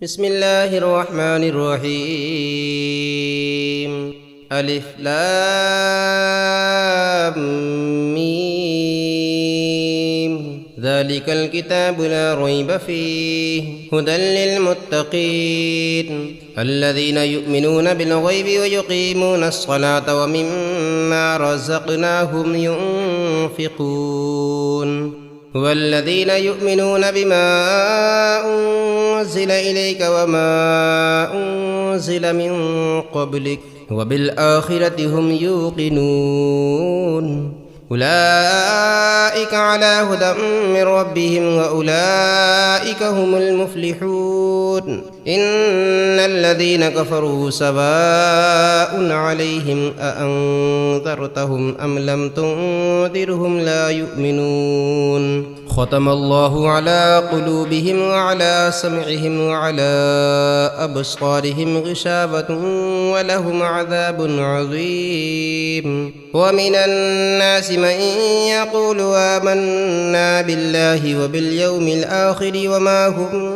بسم الله الرحمن الرحيم ألف لام ميم ذلك الكتاب لا ريب فيه هدى للمتقين الذين يؤمنون بالغيب ويقيمون الصلاة ومما رزقناهم ينفقون والذين يؤمنون بما أنزل إليك وما أنزل من قبلك وبالآخرة هم يوقنون أولئك على هدى من ربهم وأولئك هم المفلحون إن الذين كفروا سواء عليهم أأنذرتهم أم لم تنذرهم لا يؤمنون ختم الله على قلوبهم وعلى سمعهم وعلى أبصارهم غشاوة ولهم عذاب عظيم ومن الناس من يقول آمنا بالله وباليوم الآخر وما هم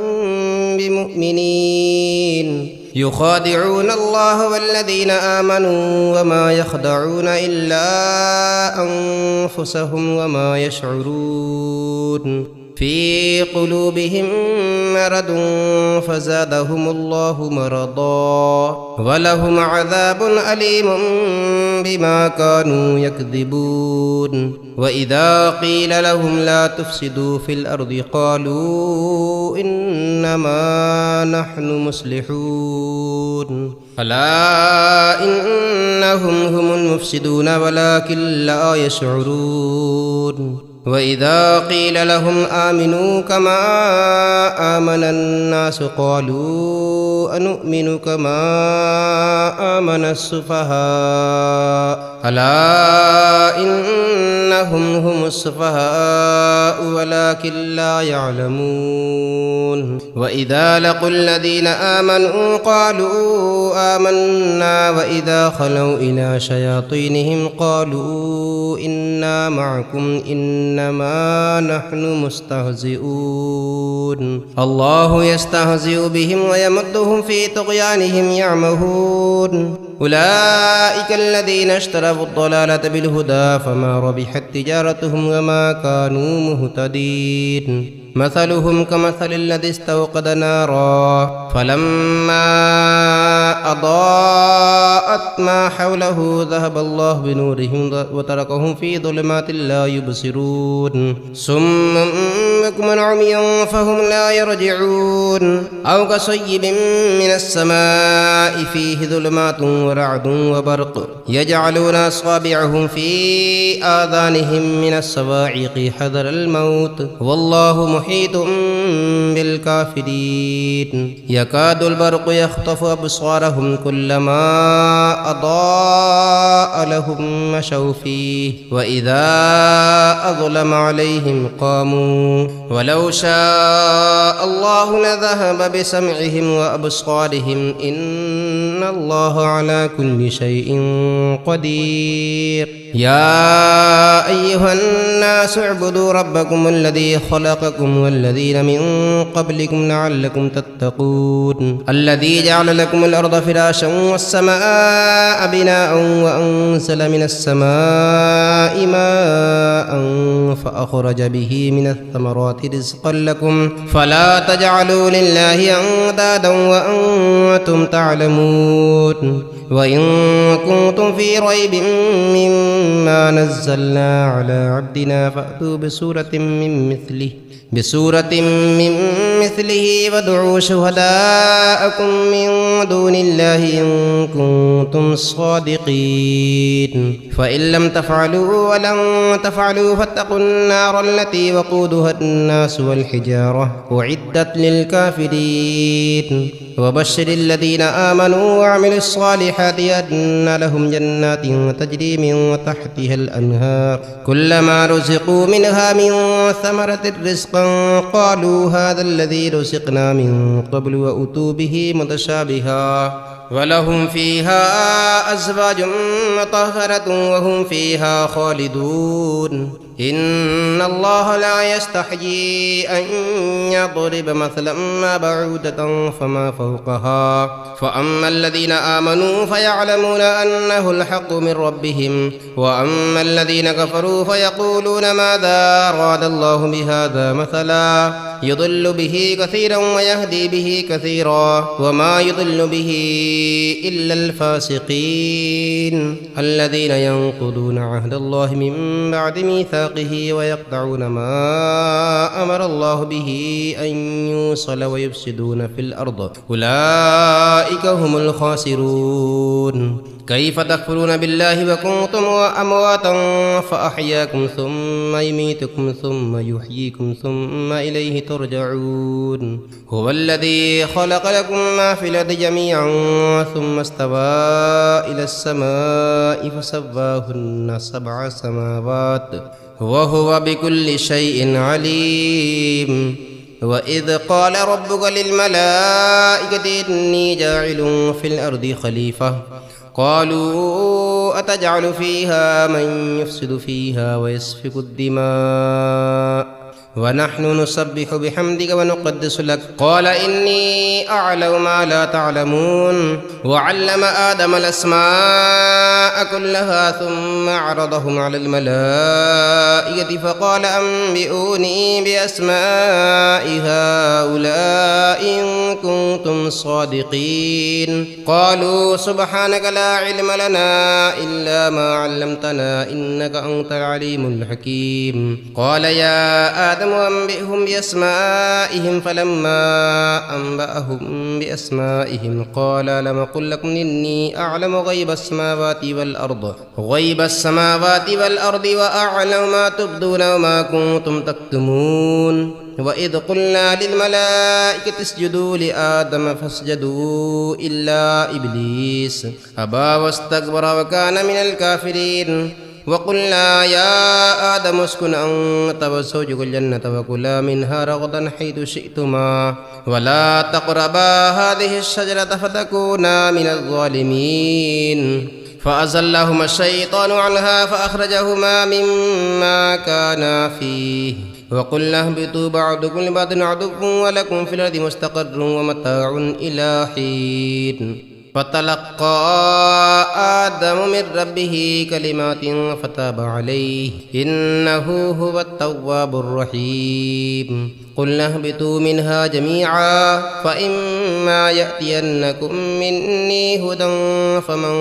بمؤمنين يخادعون الله والذين آمنوا وما يخدعون إلا أنفسهم وما يشعرون في قلوبهم مرض فزادهم الله مرضا ولهم عذاب أليم بما كانوا يكذبون وإذا قيل لهم لا تفسدوا في الأرض قالوا إنما نحن مصلحون ألا إنهم هم المفسدون ولكن لا يشعرون وإذا قيل لهم آمنوا كما آمن الناس قالوا أنؤمن كما آمن السفهاء ألا إنهم هم السفهاء ولكن لا يعلمون وإذا لقوا الذين آمنوا قالوا آمنا وإذا خلوا إلى شياطينهم قالوا إنا معكم إنما نحن مستهزئون الله يستهزئ بهم ويمدهم في طغيانهم يعمهون أولئك الذين اشتروا الضلالة بالهدى فما ربحت تجارتهم وما كانوا مهتدين مثلهم كمثل الذي استوقد نارا فلما أضاءت ما حوله ذهب الله بنورهم وتركهم في ظلمات لا يبصرون صم بكم عمي فهم لا يرجعون أو كصيب من السماء فيه ظلمات ورعد وبرق يجعلون أصابعهم في آذانهم من الصواعق حذر الموت والله محيط بالكافرين يكاد البرق يخطف أبصارهم كلما أضاء لهم مشوا فيه وإذا أظلم عليهم قاموا ولو شاء الله لذهب بسمعهم وأبصارهم إن الله على كل شيء قدير يا أيها الناس اعبدوا ربكم الذي خلقكم والذين من قبلكم لعلكم تتقون الذي جعل لكم الأرض فراشا والسماء بناء وأنزل من السماء ماء فأخرج به من الثمرات رزقا لكم فلا تجعلوا لله أندادا وأنتم تعلمون وإن كنتم في ريب مما نزلنا على عبدنا فأتوا بسورة من مثله وادعوا شهداءكم من دون الله إن كنتم صادقين فإن لم تفعلوا ولن تفعلوا فاتقوا النار التي وقودها الناس والحجارة أعدت للكافرين وبشر الذين آمنوا وعملوا الصالحات أن لهم جنات تجري من تحتها الأنهار كلما رزقوا منها من ثمرة رزقا قالوا هذا الذي رزقنا من قبل وأتوا به متشابها ولهم فيها أزواج مطهرة وهم فيها خالدون إن الله لا يستحيي أن يضرب مثلا ما بعودة فما فوقها فأما الذين آمنوا فيعلمون أنه الحق من ربهم وأما الذين كفروا فيقولون ماذا أراد الله بهذا مثلا يضل به كثيرا ويهدي به كثيرا وما يضل به إلا الفاسقين الذين ينقضون عهد الله من بعد ميثاقه ويقطعون ما أمر الله به أن يوصل ويفسدون في الأرض أولئك هم الخاسرون كيف تكفرون بالله وكنتم أمواتا فأحياكم ثم يميتكم ثم يحييكم ثم إليه ترجعون هو الذي خلق لكم ما في الأرض جميعا ثم استوى إلى السماء فسواهن 7 سماوات وهو بكل شيء عليم وإذ قال ربك للملائكة إني جاعل في الأرض خليفة قالوا أتجعل فيها من يفسد فيها ويسفك الدماء ونحن نسبح بحمدك ونقدس لك قال إني أعلم ما لا تعلمون وعلم آدم الأسماء كلها ثم عرضهم على الملائكة فقال أنبئوني بأسماء هؤلاء إن كنتم صادقين قالوا سبحانك لا علم لنا إلا ما علمتنا إنك أنت العليم الحكيم قال يا آدم وأنبئهم بأسمائهم فلما أنبأهم بأسمائهم قال لم أقل لكم إني أعلم غيب السماوات والأرض وأعلم ما تبدون وما كنتم تكتمون وإذ قلنا للملائكة اسجدوا لآدم فاسجدوا إلا إبليس أبى واستكبر وكان من الكافرين وقلنا يا آدم اسكن أنت وزوجك الجنة وكلا منها رغدا حيث شئتما ولا تقربا هذه الشجرة فتكونا من الظالمين فأزلهما الشيطان عنها فأخرجهما مما كانا فيه وقلنا اهبطوا بعضكم لبعض عدو ولكم في الأرض مستقر ومتاع إلى حين فتلقى آدم من ربه كلمات فتاب عليه إنه هو التواب الرحيم قلنا اهبطوا منها جميعا فإما يأتينكم مني هدى فمن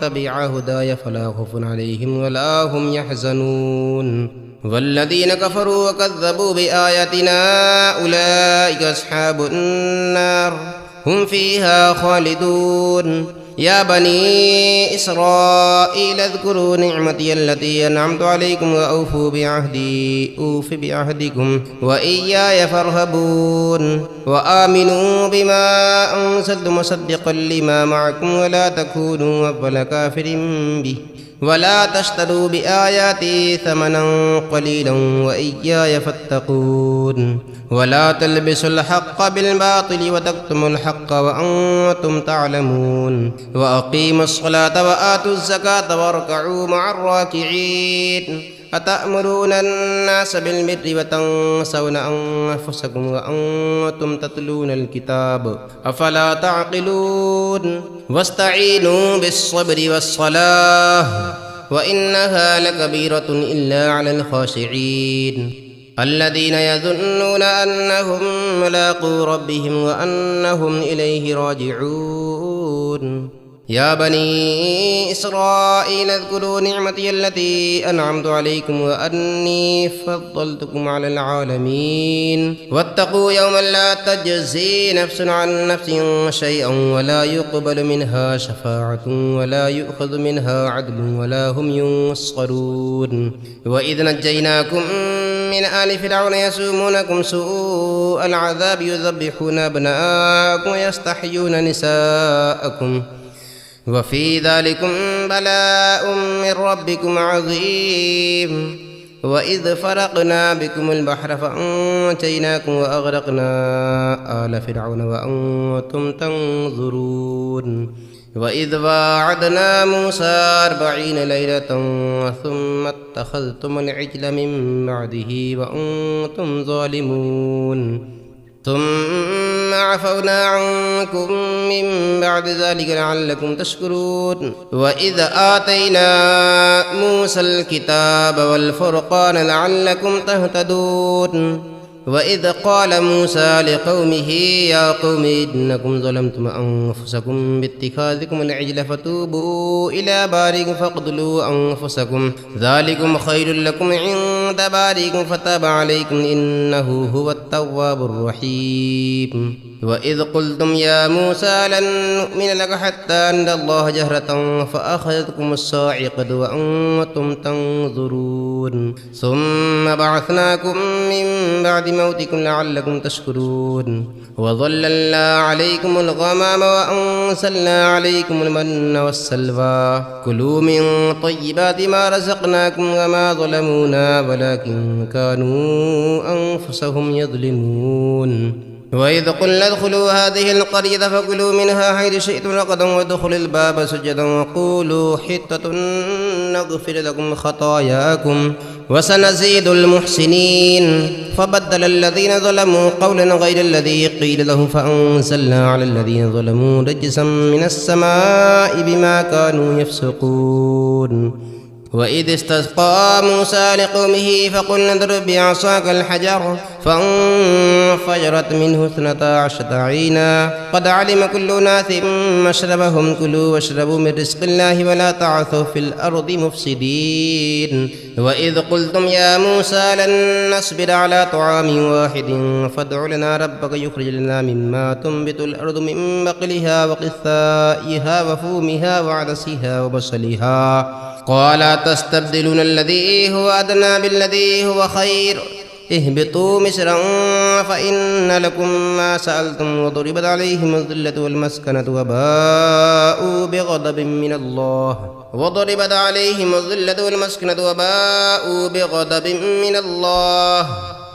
تبع هداي فلا خوف عليهم ولا هم يحزنون والذين كفروا وكذبوا بآياتنا أولئك أصحاب النار هم فيها خالدون يا بني إسرائيل اذكروا نعمتي التي أنعمت عليكم وأوفوا بعهدي أوف بعهدكم وإياي فارهبون وآمنوا بما أنزلت مصدقا لما معكم ولا تكونوا أول كافر به ولا تشتروا بآياتي ثمنا قليلا وإياي فاتقون ولا تلبسوا الحق بالباطل وتكتموا الحق وأنتم تعلمون وأقيموا الصلاة وآتوا الزكاة واركعوا مع الراكعين أتأمرون الناس بالبر وتنسون أنفسكم وأنتم تتلون الكتاب أفلا تعقلون واستعينوا بالصبر والصلاة وإنها لكبيرة إلا على الخاشعين الذين يظنون أنهم ملاقو ربهم وأنهم إليه راجعون يا بني إسرائيل اذكروا نعمتي التي أنعمت عليكم وأني فضلتكم على العالمين واتقوا يوما لا تجزي نفس عن نفس شيئا ولا يقبل منها شفاعة ولا يؤخذ منها عدل ولا هم ينصرون وإذ نجيناكم من آل فرعون يسومونكم سوء العذاب يذبحون أبناءكم ويستحيون نساءكم وفي ذلكم بلاء من ربكم عظيم وإذ فرقنا بكم البحر فأنجيناكم وأغرقنا آل فرعون وأنتم تنظرون وإذ واعدنا موسى 40 ليلة ثم اتخذتم العجل من بعده وأنتم ظالمون ثم عفونا عنكم من بعد ذلك لعلكم تشكرون وإذ آتينا موسى الكتاب والفرقان لعلكم تهتدون وإذ قال موسى لقومه يا قوم إنكم ظلمتم أنفسكم باتخاذكم العجل فتوبوا إلى بارئكم فاقتلوا أنفسكم ذلكم خير لكم عند بارئكم فتاب عليكم إنه هو التواب الرحيم وإذ قلتم يا موسى لن نؤمن لك حتى نرى الله جهرة فأخذتكم الصاعقة وأنتم تنظرون ثم بعثناكم من بعد موتكم لعلكم تشكرون وظللنا عليكم الغمام وأنزلنا عليكم المن والسلوى كلوا من طيبات ما رزقناكم وما ظلمونا ولكن كانوا أنفسهم يظلمون وإذ قلنا ادخلوا هذه القرية فكلوا منها حيث شئتم رغدا وادخلوا الباب سجدا وقولوا حطة نغفر لكم خطاياكم وسنزيد المحسنين فبدل الذين ظلموا قولا غير الذي قيل لهم فأنزلنا على الذين ظلموا رجزا من السماء بما كانوا يفسقون وإذ استسقى موسى لقومه فقلنا اضرب بعصاك الحجر فانفجرت منه 12 عينا قد علم كل أناس مشربهم كلوا واشربوا من رزق الله ولا تعثوا في الأرض مفسدين وإذ قلتم يا موسى لن نصبر على طعام واحد فادع لنا ربك يخرج لنا مما تنبت الأرض من بقلها وقثائها وفومها وعدسها وبصلها قال تستبدلون الذي هو أدنى بالذي هو خير اهبطوا مصرا فإن لكم ما سألتم وضربت عليهم الذلة والمسكنة وباءوا بغضب من الله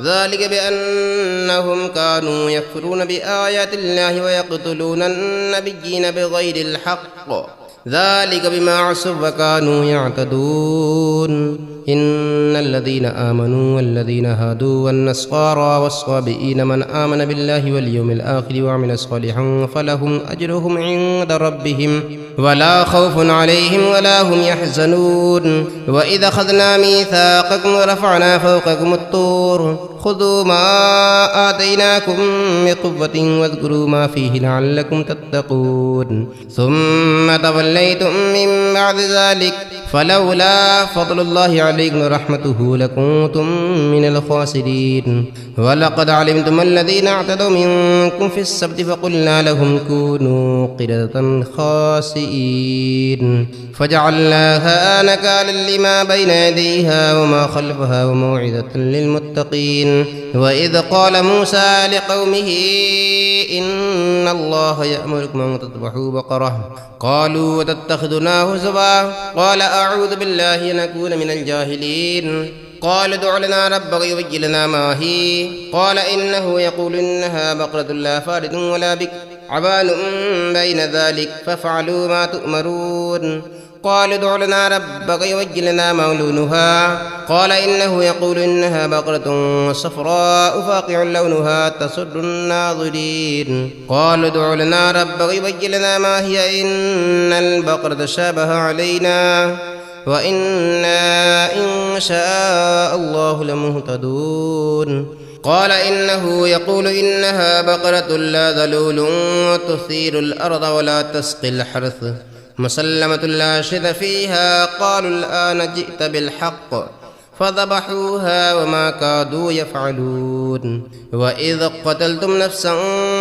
ذلك بأنهم كانوا يكفرون بآيات الله ويقتلون النبيين بغير الحق ذلك بما عصوا وكانوا يعتدون إن الذين آمنوا والذين هادوا والنصارى والصابئين من آمن بالله واليوم الآخر وعمل صالحا فلهم أجرهم عند ربهم ولا خوف عليهم ولا هم يحزنون وإذا أخذنا ميثاقكم ورفعنا فوقكم الطور خذوا ما آتيناكم بقوة واذكروا ما فيه لعلكم تتقون ثم توليتم من بعد ذلك فلولا فضل الله عليكم ورحمته لكنتم من الخاسرين ولقد علمتم الذين اعتدوا منكم في السبت فقلنا لهم كونوا قردة خاسئين فجعلناها نكالا لما بين يديها وما خلفها وموعظة للمتقين وإذ قال موسى لقومه إن الله يأمركم أن تذبحوا بقرة قالوا وتتخذنا هزوا قال أعوذ بالله أن أكون من الجاهلين قال ادع لنا ربك يبين لنا ما هي قال إنه يقول إنها بقرة لا فارض ولا بكر عوان بين ذلك فافعلوا ما تؤمرون قال ادع لنا ربك يبين لنا ما لونها قال إنه يقول إنها بقرة صفراء فاقع لونها تسر الناظرين قال ادع لنا ربك يبين لنا ما هي إن البقرة شابه علينا وإنا إن شاء الله لمهتدون قال إنه يقول إنها بقرة لا ذلول تثير الأرض ولا تسقي الحرث مسلمة لا شذ فيها قالوا الآن جئت بالحق فذبحوها وما كادوا يفعلون وإذ قتلتم نفسا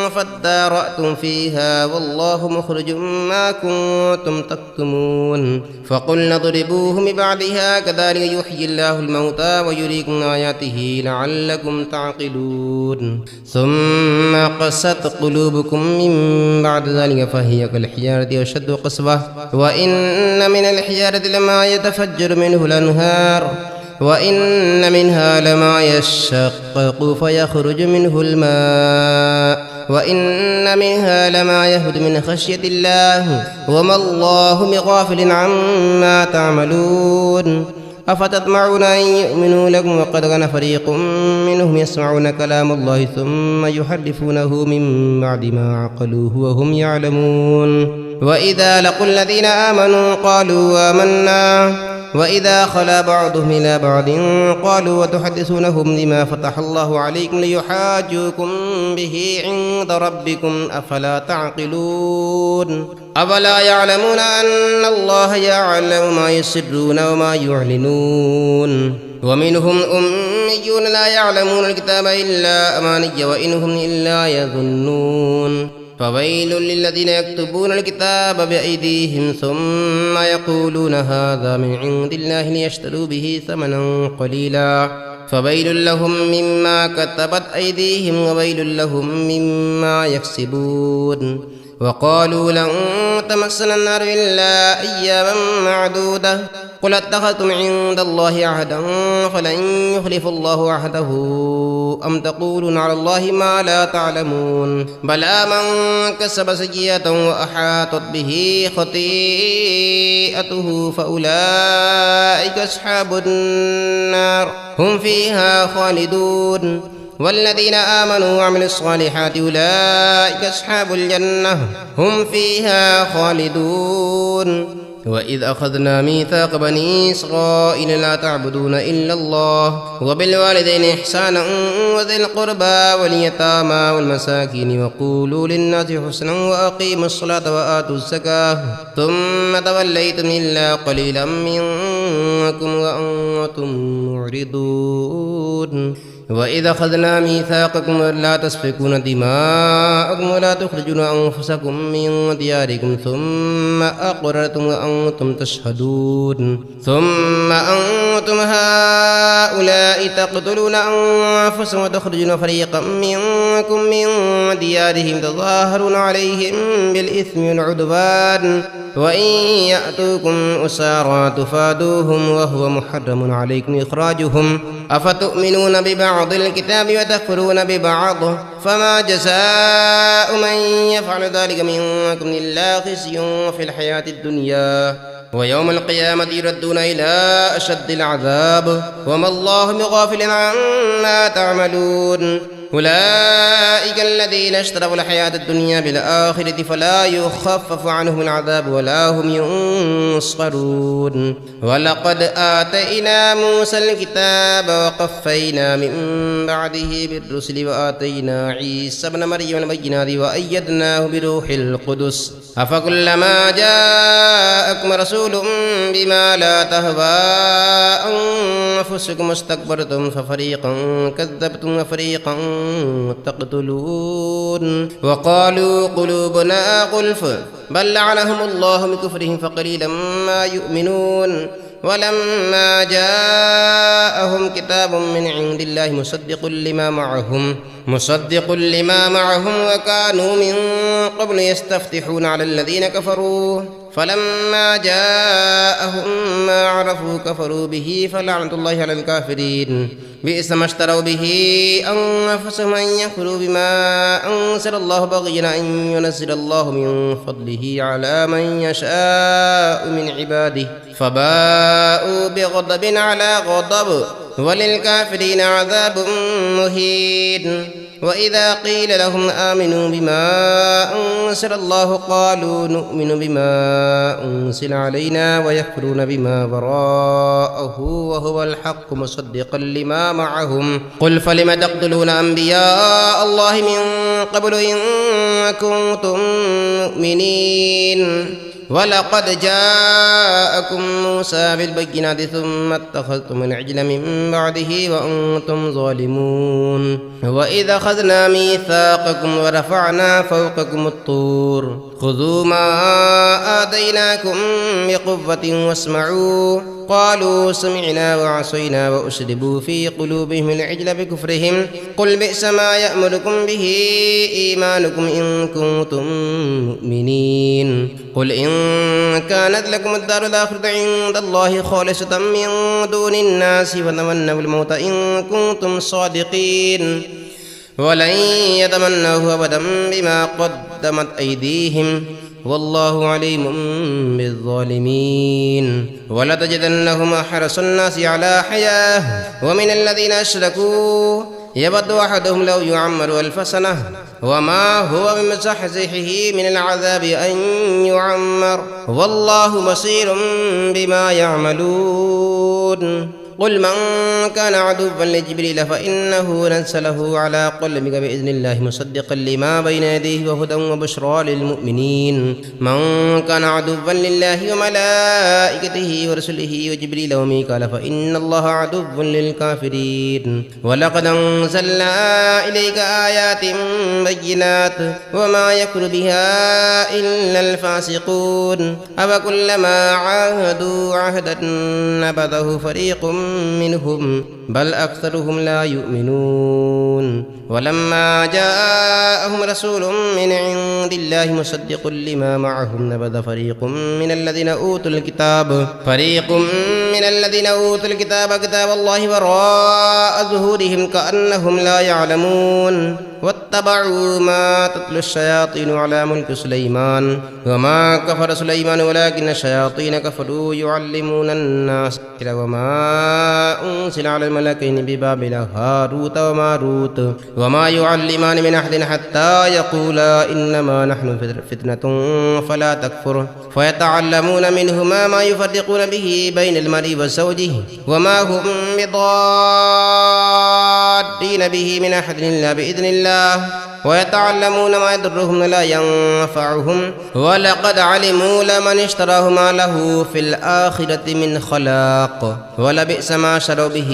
فادارأتم فيها والله مخرج ما كنتم تكتمون فقلنا اضربوه ببعضها كذلك يحيي الله الموتى ويريكم آياته لعلكم تعقلون ثم قست قلوبكم من بعد ذلك فهي كالحجارة أشد قسوة وإن من الحجارة لما يتفجر منه الأنهار وإن منها لما يشقق فيخرج منه الماء وإن منها لما يهبط من خشية الله وما الله بغافل عما تعملون أفتطمعون أن يؤمنوا لكم وقد كان فريق منهم يسمعون كلام الله ثم يحرفونه من بعد ما عقلوه وهم يعلمون وإذا لقوا الذين آمنوا قالوا آمنا وإذا خلا بعضهم إلى بعض قالوا وتحدثونهم بما فتح الله عليكم ليحاجوكم به عند ربكم أفلا تعقلون أفلا يعلمون أن الله يعلم ما يسرون وما يعلنون ومنهم أميون لا يعلمون الكتاب إلا أماني وإن هم إلا يظنون فويل للذين يكتبون الكتاب بأيديهم ثم يقولون هذا من عند الله ليشتروا به ثمنا قليلا فويل لهم مما كتبت أيديهم وويل لهم مما يكسبون وقالوا لن تمسنا النار إلا أياما معدودة قل اتخذتم عند الله عهدا فلن يخلف الله عهده أم تقولون على الله ما لا تعلمون بلى من كسب سيئة وأحاطت به خطيئته فأولئك أصحاب النار هم فيها خالدون والذين آمنوا وعملوا الصالحات أولئك أصحاب الجنة هم فيها خالدون وإذ أخذنا ميثاق بني إسرائيل لا تعبدون إلا الله وبالوالدين إحسانا وذي القربى واليتامى والمساكين وقولوا للناس حسنا وأقيموا الصلاة وآتوا الزكاة ثم توليتم إلا قليلا منكم وأنتم معرضون وإذ أخذنا ميثاقكم لا تسفكون دماءكم ولا تخرجون أنفسكم من دياركم ثم أقررتم وأنتم تشهدون ثم أنتم هؤلاء تقتلون أنفسكم وتخرجون فريقا منكم من ديارهم تظاهرون عليهم بالإثم والعدوان وإن يأتوكم أسارى تفادوهم وهو محرم عليكم إخراجهم أفتؤمنون ببعض الكتاب وتكفرون ببعض فما جزاء من يفعل ذلك منكم إلا خزي في الحياة الدنيا ويوم القيامة يردون إلى أشد العذاب وما الله بغافل عما تعملون أولئك الذين اشتروا الحياة الدنيا بالآخرة فلا يخفف عنهم العذاب ولا هم ينصرون ولقد آتينا موسى الكتاب وقفينا من بعده بالرسل وآتينا عيسى ابن مريم البينات وأيدناه بروح القدس أفكلما جاءكم رسول بما لا تهوى أنفسكم استكبرتم ففريقا كذبتم وفريقا تقتلون وقالوا قلوبنا غلف بل لعنهم الله بكفرهم فقليلا ما يؤمنون ولما جاءهم كتاب من عند الله مصدق لما معهم وكانوا من قبل يستفتحون على الذين كفروا فلما جاءهم ما عرفوا كفروا به فلعنة الله على الكافرين بئس ما اشتروا به أنفسهم أن يكفروا بما أنزل الله بغيا أن ينزل الله من فضله على من يشاء من عباده فباءوا بغضب على غضب وللكافرين عذاب مهين وإذا قيل لهم آمنوا بما أنزل الله قالوا نؤمن بما أنزل علينا ويكفرون بما وراءه وهو الحق مصدقا لما معهم قل فلم تقتلون أنبياء الله من قبل إن كنتم مؤمنين ولقد جاءكم موسى بالبينات ثم اتخذتم العجل من بعده وأنتم ظالمون وإذا أخذنا ميثاقكم ورفعنا فوقكم الطور خذوا ما آتيناكم بقوة واسمعوا قالوا سمعنا وعصينا وأشربوا في قلوبهم العجل بكفرهم قل بئس ما يأمركم به إيمانكم إن كنتم مؤمنين قل إن كانت لكم الدار الآخرة عند الله خالصة من دون الناس فتمنوا الموت إن كنتم صادقين ولن يتمنوه أبدا بما قدمت أيديهم والله عليم بالظالمين ولتجدنهم أحرص الناس على حياة ومن الذين أشركوا يود أحدهم لو يعمر 1000 سنة وما هو بمزحزحه من العذاب أن يعمر والله بصير بما يعملون قل من كان عدوا لجبريل فإنه نزله على قلبك بإذن الله مصدقا لما بين يديه وهدى وبشرى للمؤمنين من كان عدوا لله وملائكته ورسله وجبريل وميكال فإن الله عدو للكافرين ولقد أنزلنا إليك آيات بينات وما يكفر بها إلا الفاسقون أفكلما عاهدوا عهدا نبذه فريق منهم بل أكثرهم لا يؤمنون ولما جاءهم رسول من عند الله مصدق لما معهم نبذ فريق من الذين أوتوا الكتاب كتاب الله وراء ظهورهم كأنهم لا يعلمون واتبعوا ما تتلو الشياطين على ملك سليمان وما كفر سليمان ولكن الشياطين كفروا يعلمون الناس وما أنزل على الملكين ببابل هاروت وماروت وما يعلمان من أحد حتى يقولا إنما نحن فتنة فلا تكفر فيتعلمون منهما ما يفرقون به بين المرء وزوجه وما هم بضارين به من أحد إلا بإذن الله ويتعلمون ما يضرهم ولا ينفعهم ولقد علموا لمن اشتراه ما له في الآخرة من خلاق ولبئس ما شروا به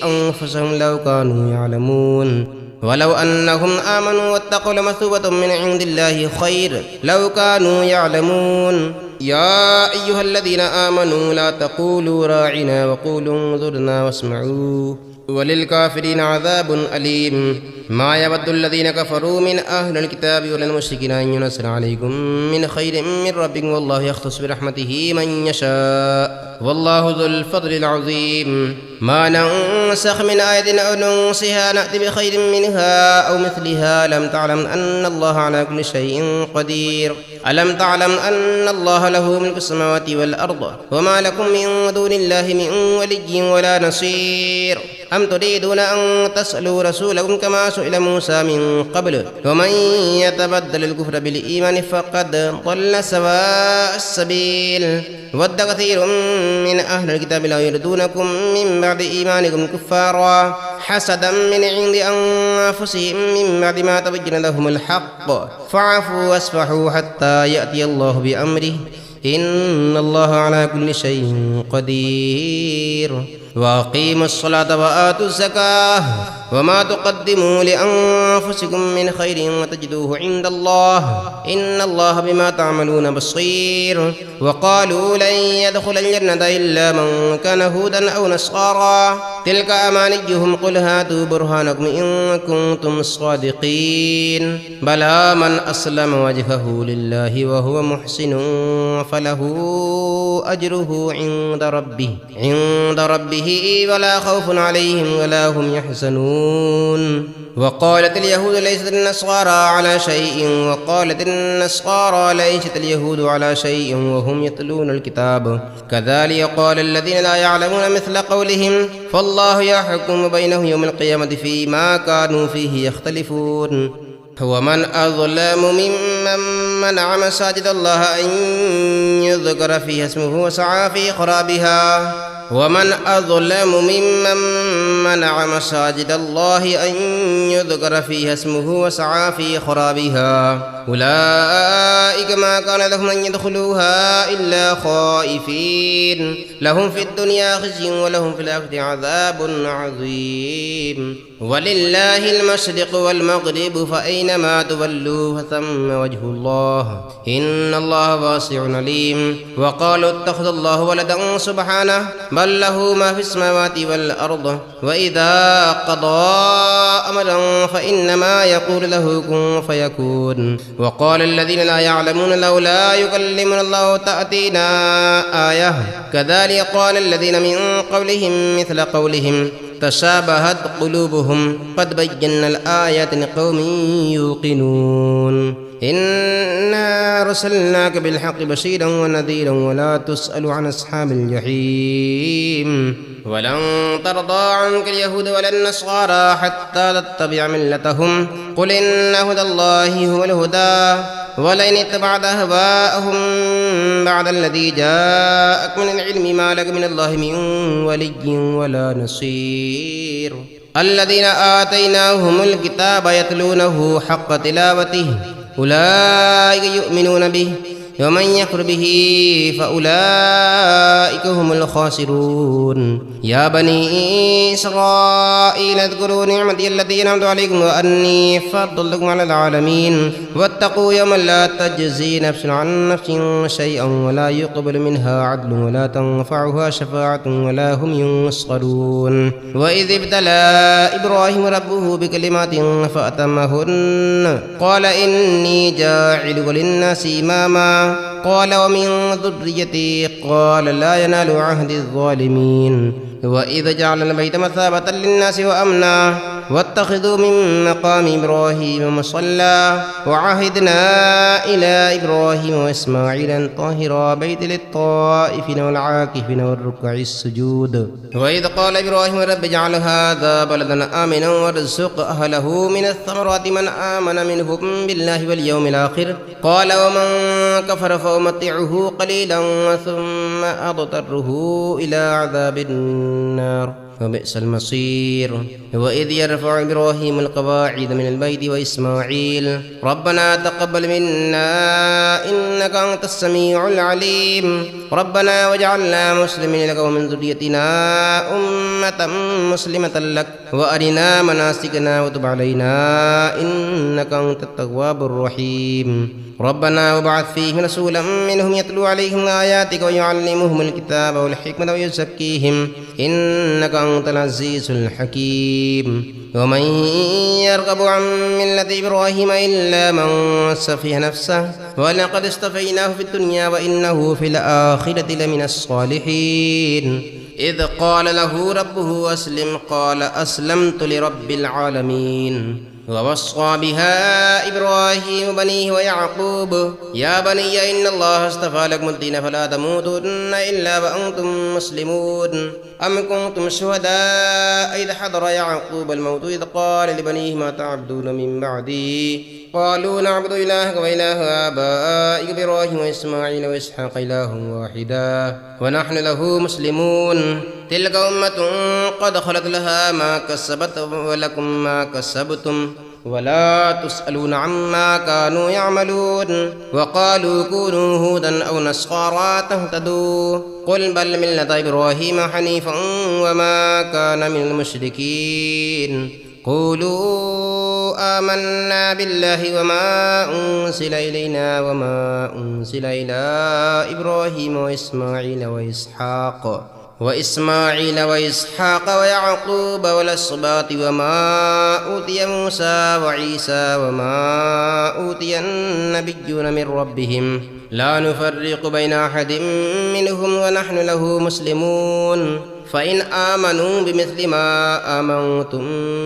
أنفسهم لو كانوا يعلمون ولو أنهم آمنوا واتقوا لمثوبة من عند الله خير لو كانوا يعلمون يا أيها الذين آمنوا لا تقولوا راعنا وقولوا انظرنا واسمعوا وللكافرين عذاب أليم ما يود الذين كفروا من أهل الكتاب ولا المشركين أن ينزل عليكم من خير من ربكم والله يختص برحمته من يشاء والله ذو الفضل العظيم ما ننسخ من آية أو ننسها نأتي بخير منها أو مثلها ألم تعلم أن الله على كل شيء قدير ألم تعلم أن الله له ملك السماوات والأرض وما لكم من دون الله من ولي ولا نصير أم تريدون أن تسألوا رسولكم كما سئل موسى من قبل ومن يتبدل الكفر بالإيمان فقد ضل سواء السبيل ود كثير من أهل الكتاب لا يردونكم من بعد إيمانكم كفارا حسدا من عند أنفسهم من بعد ما تبين لهم الحق فاعفوا واصفحوا حتى يأتي الله بأمره إن الله على كل شيء قدير وأقيموا الصلاة وآتوا الزكاة وما تقدموا لأنفسكم من خير وتجدوه عند الله إن الله بما تعملون بصير وقالوا لن يدخل الجنة إلا من كان هودا أو نصارى تلك أمانيهم قل هاتوا برهانكم إن كنتم صادقين بلى من أسلم وجهه لله وهو محسن فله أجره عند ربه ولا خوف عليهم ولا هم يحزنون وقالت اليهود ليست النصارى على شيء وقالت النصارى ليست اليهود على شيء وهم يتلون الكتاب كذلك قال الذين لا يعلمون مثل قولهم فالله يحكم بينهم يوم القيامة فيما كانوا فيه يختلفون ومن أظلم ممن منع مساجد الله أن يذكر فيها اسمه وسعى في خرابها ومن أظلم ممن منع مساجد الله أن يذكر فيها اسمه وسعى في خرابها أولئك ما كان لهم أن يدخلوها إلا خائفين لهم في الدنيا خزي ولهم في الآخرة عذاب عظيم ولله المشرق والمغرب فأينما تولوا فثم وجه الله إن الله واسع عليم وقالوا اتخذ الله ولدا سبحانه بل له ما في السماوات والأرض وإذا قضى أمرا فإنما يقول له كن فيكون وقال الذين لا يعلمون لولا يكلمنا الله تأتينا آية كذلك قال الذين من قبلهم مثل قولهم تشابهت قلوبهم قد بينا الآيات لقوم يوقنون إنا رسلناك بالحق بشيرا ونذيرا ولا تسأل عن أصحاب الجحيم ولن ترضى عنك اليهود ولا النصارى حتى تتبع ملتهم قل إن هدى الله هو الهدى ولئن اتبعت أهواءهم بعد الذي جاءك من العلم ما لك من الله من ولي ولا نصير الذين آتيناهم الكتاب يتلونه حق تلاوته أولئك يؤمنون به ومن يكفر به فأولئك هم الخاسرون يا بني إسرائيل اذكروا نعمتي التي أنعمت عليكم وأني فضلتكم على العالمين واتقوا يوما لا تجزي نفس عن نفس شيئا ولا يقبل منها عدل ولا تنفعها شفاعة ولا هم ينصرون وإذ ابتلى إبراهيم ربه بكلمات فأتمهن قال إني جاعلك للناس إماما قال ومن ذريتي قال لا ينال عهد الظالمين وإذا جعلنا البيت مثابة للناس وأمنا واتخذوا من مقام إبراهيم مصلى وعهدنا إلى إبراهيم وإسماعيل أن طهرا بيت للطائفين والعاكفين والركع السجود وإذ قال إبراهيم رب اجعل هذا بلدا آمنا وارزق أهله من الثمرات من آمن منهم بالله واليوم الآخر قال ومن كفر فأمتعه قليلا ثم أضطره إلى عذاب النار وبئس المصير وإذ يرفع إبراهيم القواعد من البيت وإسماعيل ربنا تقبل منا إنك أنت السميع العليم ربنا واجعلنا مسلمين لك ومن ذريتنا أمة مسلمة لك وأرنا مناسكنا وتب علينا إنك أنت التواب الرحيم ربنا وابعث فيهم رسولا منهم يتلو عليهم آياتك ويعلمهم الكتاب والحكمة ويزكيهم إنك أنت العزيز الحكيم ومن يرغب عن ملة إبراهيم إلا من سفه نفسه ولقد اصطفيناه في الدنيا وإنه في الآخرة لمن الصالحين إذ قال له ربه أسلم قال أسلمت لرب العالمين ووصى بها إبراهيم بنيه ويعقوب يا بني إن الله اصطفى لكم الدين فلا تموتن إلا وأنتم مسلمون أم كنتم شهداء إذ حضر يعقوب الموت إذ قال لبنيه ما تعبدون من بعدي قالوا نعبد إلهك وإله آبائك إبراهيم وإسماعيل وإسحاق إله واحدا ونحن له مسلمون تلك أمة قد خلت لها ما كسبت ولكم ما كسبتم ولا تسألون عما كانوا يعملون وقالوا كونوا هودا أو نصارى تهتدوا قل بل ملة إبراهيم حنيفا وما كان من المشركين قولوا آمنا بالله وما أنزل إلينا وما أنزل إلى إبراهيم وإسماعيل وإسحاق ويعقوب والأسباط وما أوتي موسى وعيسى وما أوتي النبيون من ربهم لا نفرق بين أحد منهم ونحن له مسلمون فإن آمنوا بمثل ما آمنتم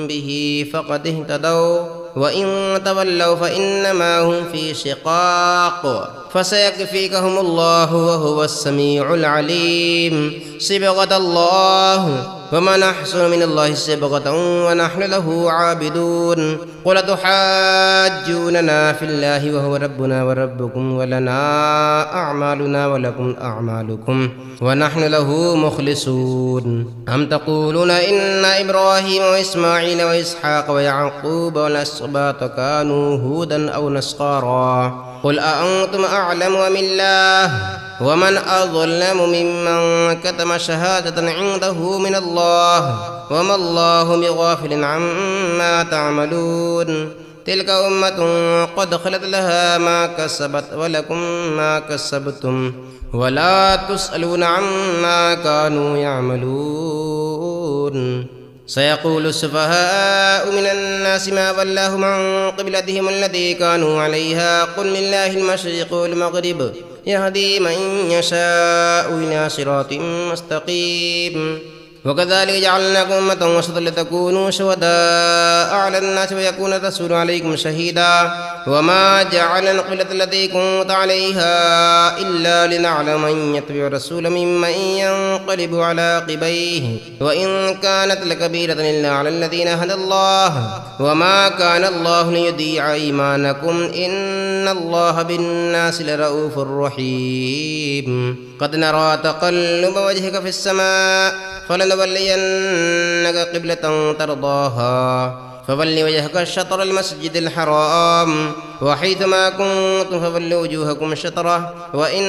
به فقد اهتدوا وإن تولوا فإنما هم في شقاق فسيكفيكهم الله وهو السميع العليم صبغة الله ومن أحسن من الله صبغة ونحن له عابدون قل تحاجوننا في الله وهو ربنا وربكم ولنا أعمالنا ولكم أعمالكم ونحن له مخلصون أم تقولون إن إبراهيم وإسماعيل وإسحاق ويعقوب والأسباط كانوا هودا أو نصارى قل أأنتم أعلم أم الله ومن أظلم ممن كتم شهادة عنده من الله وما الله بغافل عما تعملون تلك أمة قد خلت لها ما كسبت ولكم ما كسبتم ولا تسألون عما كانوا يعملون سيقول السفهاء من الناس ما ولاهم عن قبلتهم التي كانوا عليها قل لله المشرق والمغرب يهدي من يشاء إلى صراط مستقيم وكذلك جعلناكم أمة وسطا لتكونوا شهداء على الناس ويكون الرسول عليكم شهيدا وما جعلنا القبلة التي كنت عليها إلا لنعلم من يتبع الرسول ممن ينقلب على عقبيه وإن كانت لكبيرة إلا على الذين هدى الله وما كان الله ليضيع إيمانكم إن الله بالناس لرؤوف رحيم قد نرى تقلب وجهك في السماء فلنولينك قبلة ترضاها فول وجهك شطر المسجد الحرام وحيثما كنتم فولوا وجوهكم شطره وإن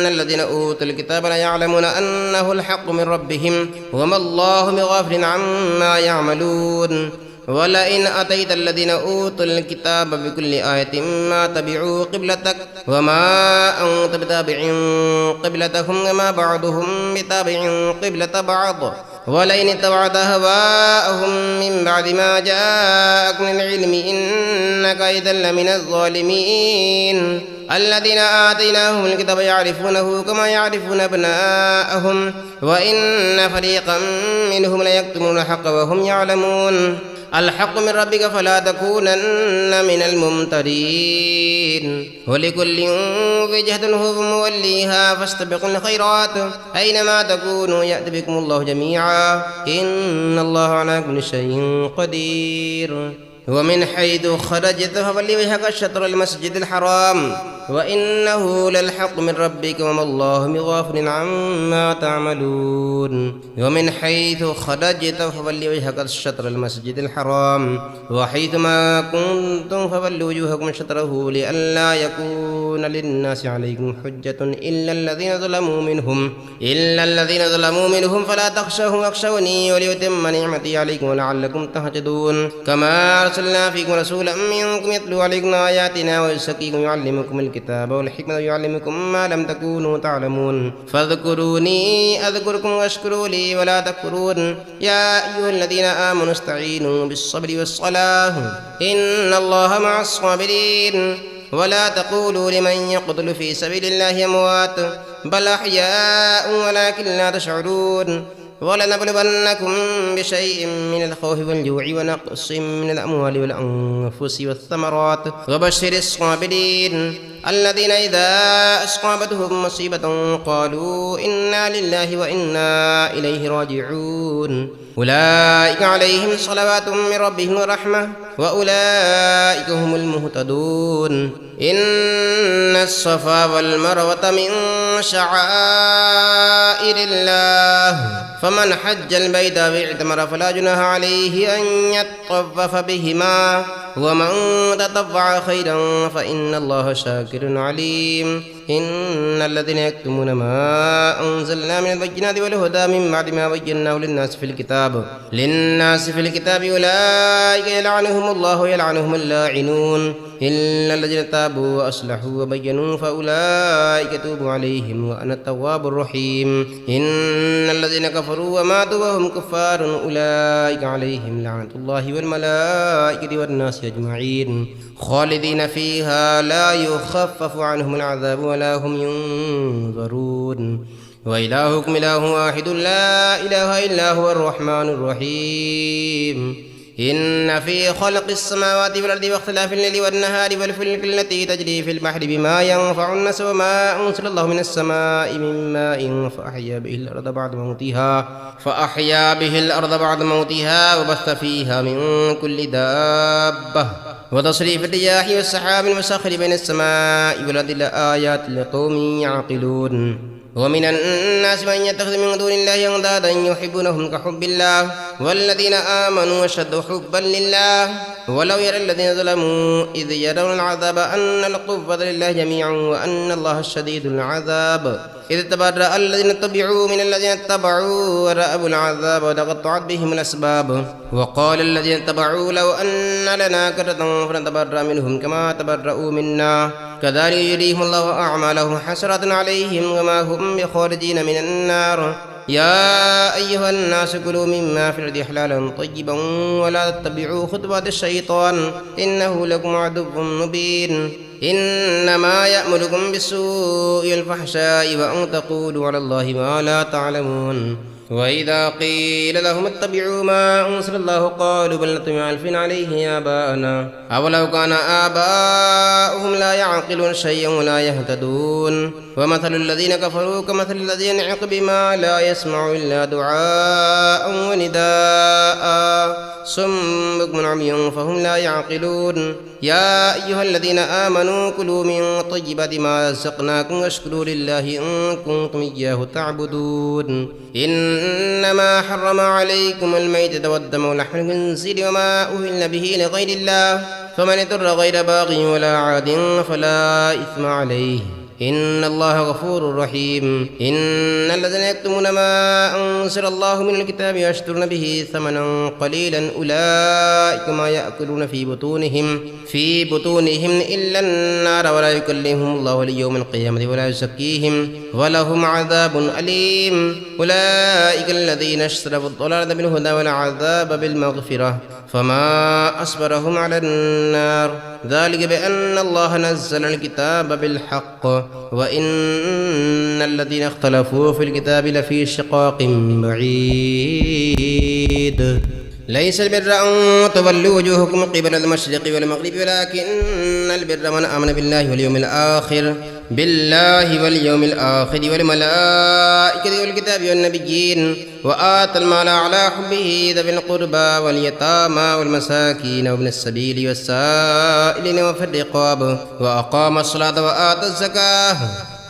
الذين أوتوا الكتاب ليعلمون أنه الحق من ربهم وما الله بغافل عما يعملون ولئن أتيت الذين أوتوا الكتاب بكل آية ما تبعوا قبلتك وما أنت بتابع قبلتهم وما بعضهم بتابع قبلة بعض ولئن اتبعت هواءهم من بعد ما جاءك من العلم إنك إذا لمن الظالمين الذين آتيناهم الكتاب يعرفونه كما يعرفون أبناءهم وإن فريقا منهم ليكتمون الحق وهم يعلمون الحق من ربك فلا تكونن من الممترين ولكل وجهة هو موليها فاستبقوا الخيرات أينما تكونوا يأت بكم الله جميعا إن الله على كل شيء قدير ومن حيث خرجت فول وجهك شطر المسجد الحرام وإنه للحق من ربك وما الله بغافل عما تعملون ومن حيث خرجت فول وجهك شطر المسجد الحرام وحيثما كنتم فولوا وجوهكم شطره لئلا يكون للناس عليكم حجة إلا الذين ظلموا منهم فلا تخشوهم واخشوني وليتم نعمتي عليكم ولعلكم تهتدون كما أرسلنا فيكم رسولا منكم يتلو عليكم آياتنا ويزكيكم ويعلمكم الكتاب والحكمة ويعلمكم ما لم تكونوا تعلمون فاذكروني أذكركم واشكروا لي ولا تكفرون يا أيها الذين آمنوا استعينوا بالصبر والصلاة إن الله مع الصابرين ولا تقولوا لمن يقتل في سبيل الله أموات بل أحياء ولكن لا تشعرون ولنبلونكم بشيء من الخوف والجوع ونقص من الأموال والأنفس والثمرات وبشر الصابرين الذين إذا أصابتهم مصيبة قالوا إنا لله وإنا إليه راجعون أولئك عليهم صلوات من ربهم ورحمة وأولئك هم المهتدون إن الصفا والمروة من شعائر الله فمن حج البيت واعتمر فلا جناح عليه أن يطوف بهما ومن تطوع خيرا فإن الله شاكر عليم إن الذين يكتمون ما أنزلنا من البينات والهدى من بعد ما بيناه للناس في الكتاب أولئك يلعنهم الله ويلعنهم اللاعنون إلا الذين تابوا وأصلحوا وبينوا فأولئك يتوب عليهم وأنا التواب الرحيم إن الذين كفروا وماتوا وهم كفار أولئك عليهم لعنة الله والملائكة والناس أجمعين خالدين فيها لا يخفف عنهم العذاب ولا هم ينظرون وإلهكم إله واحد لا إله إلا هو الرحمن الرحيم إن في خلق السماوات والأرض واختلاف الليل والنهار والفلك التي تجري في البحر بما ينفع الناس وما أنزل الله من السماء من ماء فأحيا به الأرض بعد موتها وبث فيها من كل دابة وتصريف الرياح والسحاب المسخر بين السماء والأرض لآيات لقوم يعقلون ومن الناس من يتخذ من دون الله أندادا يحبونهم كحب الله والذين آمنوا أشد حبا لله ولو يرى الذين ظلموا إذ يرون العذاب أن القوة لله جميعا وأن الله شديد العذاب إذ تبرأ الذين اتبعوا من الذين اتبعوا ورأوا العذاب وتقطعت بهم الأسباب وقال الذين اتبعوا لو أن لنا كرة فنتبرأ منهم كما تبرأوا منا كذلك يريهم الله أعمالهم حسرة عليهم وما هم بخارجين من النار يا أيها الناس كلوا مما في الأرض حلالا طيبا ولا تتبعوا خطوات الشيطان إنه لكم عدو مبين إنما يأمركم بالسوء والفحشاء وأن تقولوا على الله ما لا تعلمون وإذا قيل لهم اتبعوا ما أنزل الله قالوا بل نتبع ألف عليه آباءنا أولو كان آباؤهم لا يعقلون شيئا ولا يهتدون ومثل الذين كفروا كمثل الذين ينعق بما لا يسمع إلا دعاء ونداء صم بكم عمي فهم لا يعقلون يا أيها الذين آمنوا كلوا من طيبات ما رزقناكم واشكروا لله إن كنتم إياه تعبدون إنما حرم عليكم الميتة والدم ولحم الخنزير وما أهل به لغير الله فمن اضطر غير باغ ولا عاد فلا إثم عليه إن الله غفور رحيم إن الذين يكتمون ما أنزل الله من الكتاب ويشترون به ثمنا قليلا أولئك ما يأكلون في بطونهم إلا النار ولا يكلمهم الله اليوم القيامة ولا يزكيهم ولهم عذاب أليم أولئك الذين اشتروا الضلالة بالهدى والعذاب بالمغفرة فما أصبرهم على النار ذلك بأن الله نزل الكتاب بالحق وإن الذين اختلفوا في الكتاب لفي شقاق بعيد ليس البر أن تولوا وجوهكم قبل المشرق والمغرب ولكن البر من آمن بالله واليوم الآخر والملائكة والكتاب والنبيين وآتى المال على حبه ذوي القربى واليتامى والمساكين وابن السبيل والسائلين وفي الرقاب وأقام الصلاة وآتى الزكاة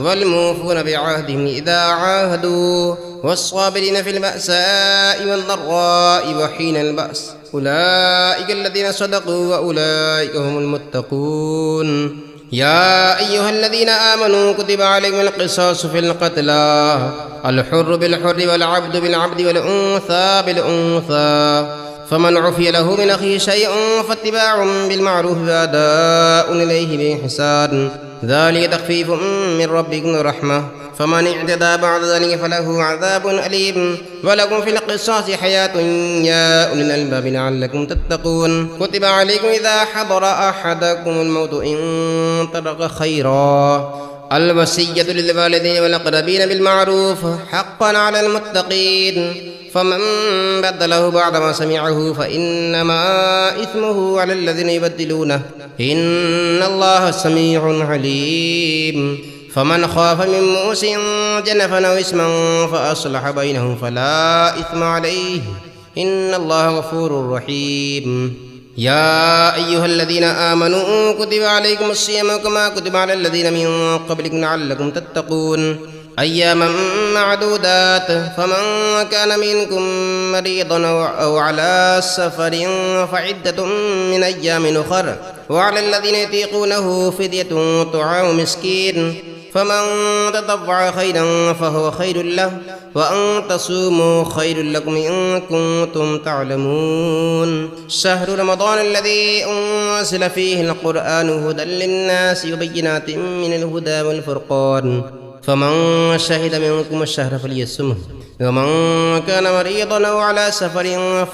والموفون بعهدهم إذا عاهدوا والصابرين في البأساء والضراء وحين البأس أولئك الذين صدقوا وأولئك هم المتقون يا أيها الذين آمنوا كتب عليكم القصاص في القتلى الحر بالحر والعبد بالعبد والأنثى بالأنثى فمن عفي له من أخيه شيء فاتباع بالمعروف وأداء إليه بإحسان ذلك تخفيف من ربكم ورحمة فمن اعتدى بعد ذلك فله عذاب أليم ولكم في القصاص حياة يا أولي الألباب لعلكم تتقون كتب عليكم إذا حضر أحدكم الموت إن ترك خيرا الوصية للوالدين والأقربين بالمعروف حقا على المتقين فمن بدله بعدما سمعه فإنما إثمه على الذين يبدلونه إن الله سميع عليم فمن خاف من موص جنفا أو إثما فأصلح بينهم فلا إثم عليه إن الله غفور رحيم يا أيها الذين آمنوا كتب عليكم الصيام كما كتب على الذين من قبلكم لعلكم تتقون أياما معدودات فمن كان منكم مريضا أو على سفر فعدة من أيام أخر وعلى الذين يطيقونه فدية طعام مسكين فمن تطوع خيرا فهو خير له وأن تصوموا خير لكم إن كنتم تعلمون شهر رمضان الذي أنزل فيه القرآن هدى للناس وبينات من الهدى والفرقان فمن شهد منكم الشهر فليصمه ومن كان مريضا أو على سفر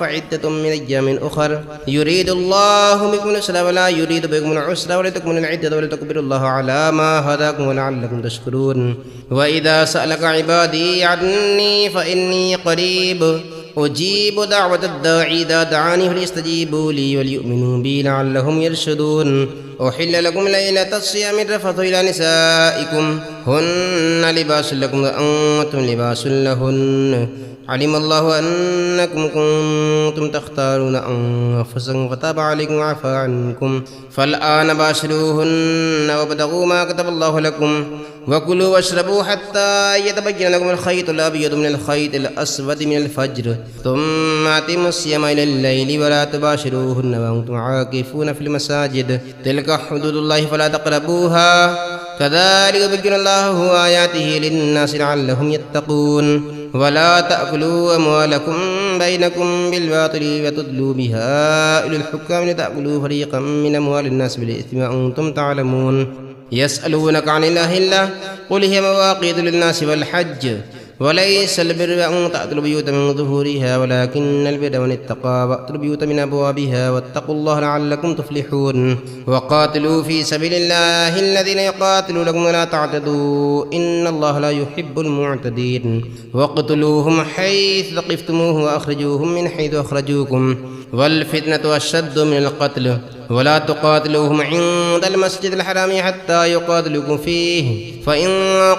فعدة من أيام أخر يريد الله بكم اليسر ولا يريد بكم العسر ولتكملوا العدة ولتكبروا الله على ما هداكم ولعلكم تشكرون وإذا سألك عبادي عني فإني قريب أجيب دعوة الداعي إذا دعاني فليستجيبوا لي وليؤمنوا بي لعلهم يرشدون أحل لكم ليلة الصيام الرفث إلى نسائكم هن لباس لكم وأنتم لباس لهن علم الله أنكم كنتم تختارون أنفسكم فتاب عليكم وعفى عنكم فالآن باشروهن وابتغوا ما كتب الله لكم وكلوا واشربوا حتى يتبين لكم الخيط الأبيض من الخيط الأسود من الفجر ثم أتموا الصيام إلى الليل ولا تباشروهن وأنتم عاكفون في المساجد تلك حدود الله فلا تقربوها كذلك يبين الله آياته للناس لعلهم يتقون ولا تأكلوا أموالكم بينكم بالباطل وتدلوا بها إلى الحكام لتأكلوا فريقا من أموال الناس بالإثم وأنتم تعلمون يسألونك عن الأهلة قل هي مواقيت للناس والحج وليس البر أن تأتوا البيوت من ظهورها ولكن البر من اتقى وأتوا البيوت من أبوابها واتقوا الله لعلكم تفلحون وقاتلوا في سبيل الله الذين يقاتلونكم ولا تعتدوا إن الله لا يحب المعتدين واقتلوهم حيث ثقفتموه وأخرجوهم من حيث أخرجوكم والفتنة أشد من القتل ولا تقاتلوهم عند المسجد الحرام حتى يقاتلوكم فيه فإن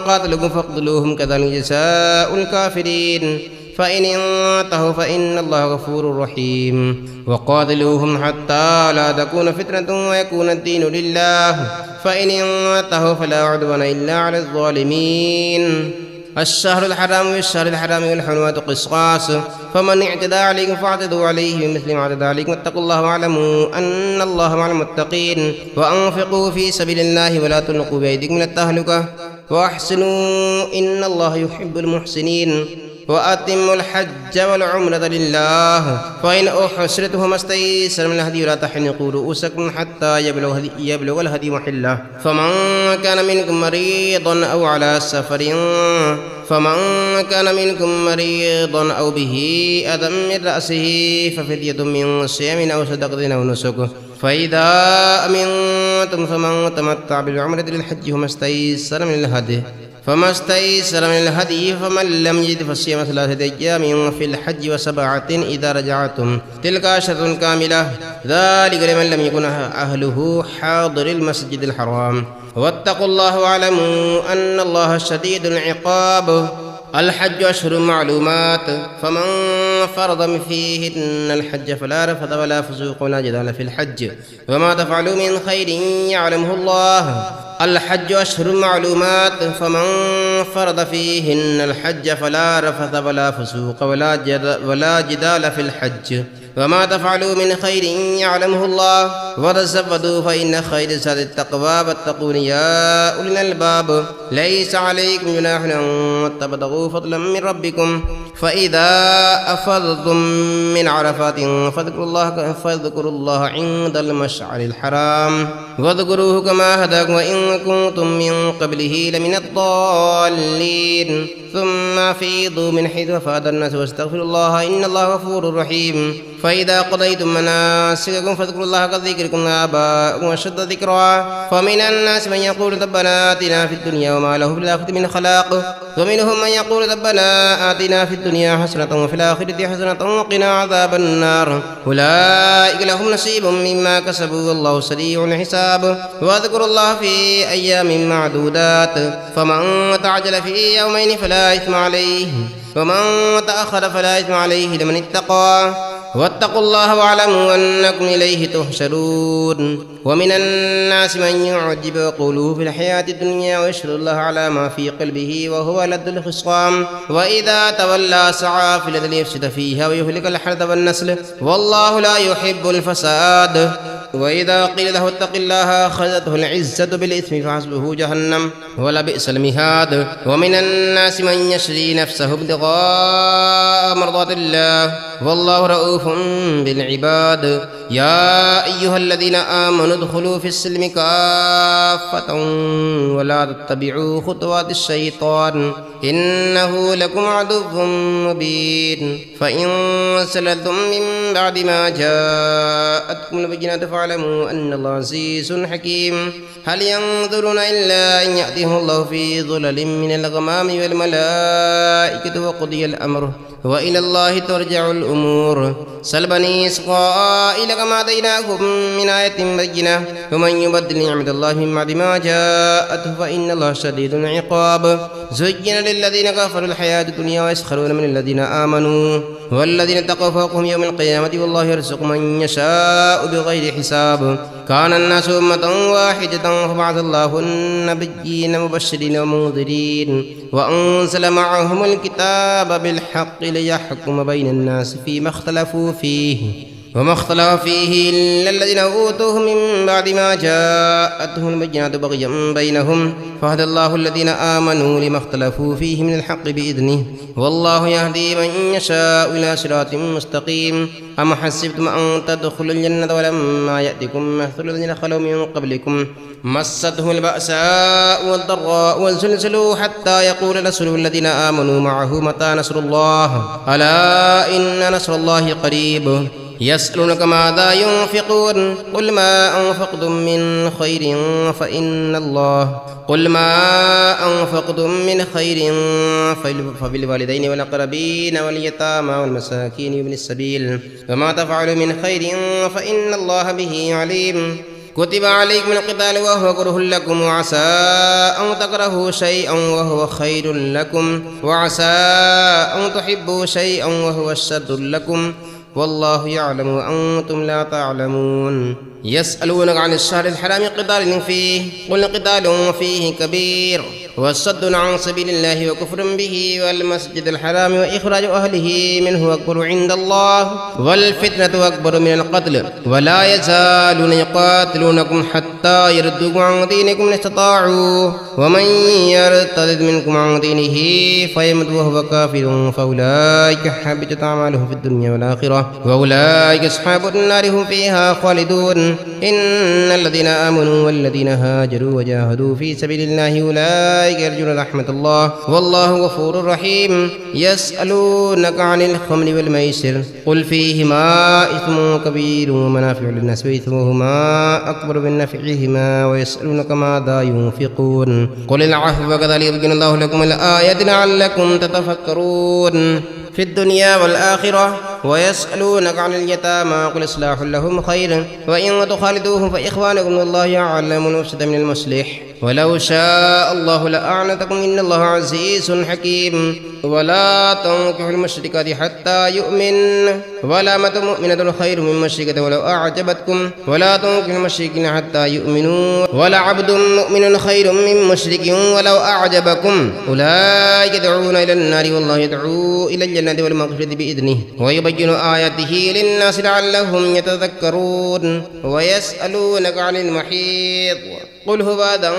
قاتلوكم فاقتلوهم كذلك جزاء الكافرين فإن انتهوا فإن الله غفور رحيم وقاتلوهم حتى لا تكون فتنة ويكون الدين لله فإن انتهوا فلا عدوان إلا على الظالمين الشهر الحرام والشهر الحرام والحرمات قصاص فمن اعتدى عليكم فاعتدوا عليه بمثل ما اعتدى عليكم واتقوا الله واعلموا أن الله مع المتقين وأنفقوا في سبيل الله ولا تلقوا بأيديكم من التهلكة وأحسنوا إن الله يحب المحسنين وأتموا الحج والعمرة لله فإن أحصرتم فما استيسر من الهدي ولا تحلقوا رؤوسكم حتى يبلغ الهدي محله فمن كان منكم مريضا أو على سفر أو به أذى من رأسه ففدية من صيام أو صدقة أو نسك فإذا أمنتم فمن تمتع بالعمرة للحج فما استيسر من الهدي فمن لم يجد فصيام 3 أيام في الحج و7 إذا رجعتم تلك 10 كاملة ذلك لمن لم يكن أهله حاضر المسجد الحرام واتقوا الله واعلموا أن الله شديد العقاب الحج أشهر معلومات فمن فرض فيهن الحج فلا رفث ولا فسوق ولا جدال في الحج وما تفعلوا من خير يعلمه الله الحج أشهر معلومات فمن فرض فيهن الحج فلا رفث ولا فسوق ولا جدال في الحج وما تفعلوا من خير يعلمه الله وتزودوا فإن خير الزاد التقوى واتقون يا أولي الألباب ليس عليكم جناح أن تبتغوا فضلا من ربكم فإذا أفضتم من عرفات فاذكروا الله عند المشعر الحرام واذكروه كما هداكم وإن كنتم من قبله لمن الضالين ثم أفيضوا من حيث أفاض الناس واستغفروا الله إن الله غفور رحيم فإذا قضيتم مناسككم فاذكروا الله كذكركم آباءكم أشد ذكرا فمن الناس من يقول ربنا آتنا في الدنيا وما له في الآخرة من خلاق ومنهم من يقول ربنا آتنا في الدنيا حسنة وفي الآخرة حسنة وقنا عذاب النار أولئك لهم نصيب مما كسبوا والله سريع الحساب واذكروا الله في أيام معدودات فمن تعجل في يومين فلا إثم عليه ومن تأخر فلا إثم عليه لمن اتقى واتقوا الله واعلموا أنكم إليه تحشرون ومن الناس من يعجب قوله في الحياة الدنيا ويشهد الله على ما في قلبه وهو لد الخصام وإذا تولى سعى في الأرض ليفسد فيها ويهلك الحرث والنسل والله لا يحب الفساد وإذا قيل له اتق الله أخذته العزة بالإثم فحسبه جهنم ولبئس المهاد ومن الناس من يشري نفسه ابتغاء مرضات الله والله رؤوف بالعباد يا أيها الذين آمنوا ادخلوا في السلم كافة ولا تتبعوا خطوات الشيطان إنه لكم عدو مبين فإن سللتم من بعد ما جاءتكم البينات فاعلموا أن الله عزيز حكيم هل ينظرون إلا أن يأتيهم الله في ظلل من الغمام والملائكة وقضي الأمر وإلى الله ترجع الأمور سل بني إسرائيل كما آتيناهم من آية بينة ومن يبدل نعمة الله من بعد ما جاءته فإن الله شديد العقاب زين للذين كفروا الحياة الدنيا ويسخرون من الذين آمنوا والذين اتقوا فوقهم يوم القيامة والله يرزق من يشاء بغير حساب كان الناس أمة واحدة فبعث الله النبيين مبشرين ومنذرين وأنزل معهم الكتاب بالحق ليحكم بين الناس فيما اختلفوا فيه وما اختلف فيه إلا الذين أوتوه من بعد ما جاءتهم البينات بغيا بينهم فهدى الله الذين آمنوا لما اختلفوا فيه من الحق بإذنه والله يهدي من يشاء إلى صراط مستقيم أم حسبتم أن تدخلوا الجنة ولما يأتكم مثل الذين خلوا من قبلكم مستهم البأساء والضراء وزلزلوا حتى يقول الرسول الذين آمنوا معه متى نصر الله ألا إن نصر الله قريب يسألونك ماذا ينفقون قل ما أنفقتم من خير فبالوالدين والأقربين واليتامى والمساكين وابن السبيل وما تفعلوا من خير فإن الله به عليم كتب عليكم القتال وهو كره لكم وعسى أن تكرهوا شيئا وهو خير لكم وعسى أن تحبوا شيئا وهو شر لكم والله يعلم وأنتم لا تعلمون يسألونك عن الشهر الحرام قتال فيه قل قتال فيه كبير والصد عن سبيل الله وكفر به والمسجد الحرام وإخراج أهله منه أكبر عند الله والفتنة أكبر من القتل ولا يزالون يقاتلونكم حتى يردوكم عن دينكم إن استطاعوا ومن يرتد منكم عن دينه فيمت وهو كافر فأولئك حبطت أعمالهم في الدنيا والآخرة وأولئك أصحاب النار هم فيها خالدون إن الذين آمنوا والذين هاجروا وجاهدوا في سبيل الله أولئك يرجون رحمة الله والله غفور رحيم يسألونك عن الخمر والميسر قل فيهما إثم كبير ومنافع للناس وإثمهما أكبر من نفعهما ويسألونك ماذا ينفقون قل العفو وكذلك يبين الله لكم الآيات لعلكم تتفكرون في الدنيا والآخرة ويسألونك عن اليتامى قل إصلاح لهم خير وإن تخالدوهم فإخوانكم والله يعلم المفسد من المصلح ولو شاء الله لأعنتكم إن الله عزيز حكيم ولا تنكحوا المشركات حتى يؤمن ولا أمة مؤمنة خير من مشركة ولو أعجبتكم ولا تنكحوا المشركين حتى يؤمنوا ولا عبد مؤمن خير من مشرك ولو أعجبكم أولئك يدعون إلى النار والله يدعو إلى الجنة والمغفرة بإذنه ويبين آياته للناس لعلهم يتذكرون ويسألونك عن المحيض قل هو أذى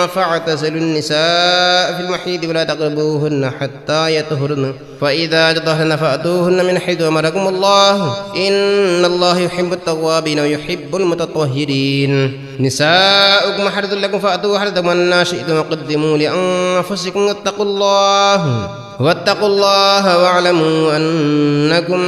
فاعتزلوا النساء في المحيض ولا تقربوهن حتى يطهرن فإذا تطهرن فأتوهن من حيث أمركم الله إن الله يحب التوابين ويحب المتطهرين نساؤكم حرث لكم فأتوا حرثكم أن شئتم وقدموا لأنفسكم واتقوا الله واعلموا أنكم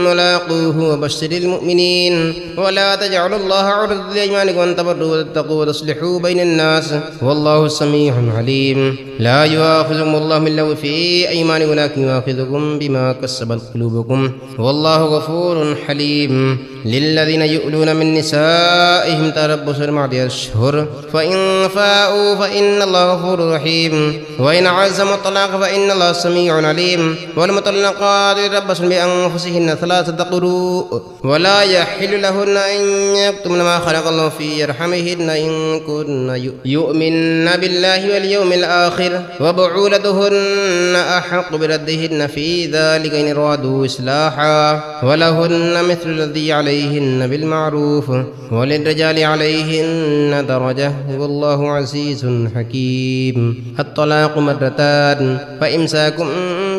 ملاقوه وبشر المؤمنين ولا تجعلوا الله عرضة لأيمانكم أن تبروا وتتقوا وتصلحوا بين الناس والله سميع عليم لا يؤاخذكم الله باللغو في أيمانكم ولكن يؤاخذكم بما كسبت قلوبكم والله غفور حليم للذين يؤلون من نسائهم تربص 4 أشهر فإن فاءوا فإن الله غفور رحيم وإن عزموا الطلاق فإن الله سميع عليم والمطلقات يتربصن بأنفسهن 3 قروء ولا يحل لهن أن يكتمن ما خلق الله في أرحامهن إن كن يؤمن بالله واليوم الآخر وبعولتهن أحق بردهن في ذلك إن أرادوا إصلاحا ولهن مثل الذي عليهن بالمعروف وللرجال عليهن درجة والله عزيز حكيم الطلاق 2 مرتان فإمساكم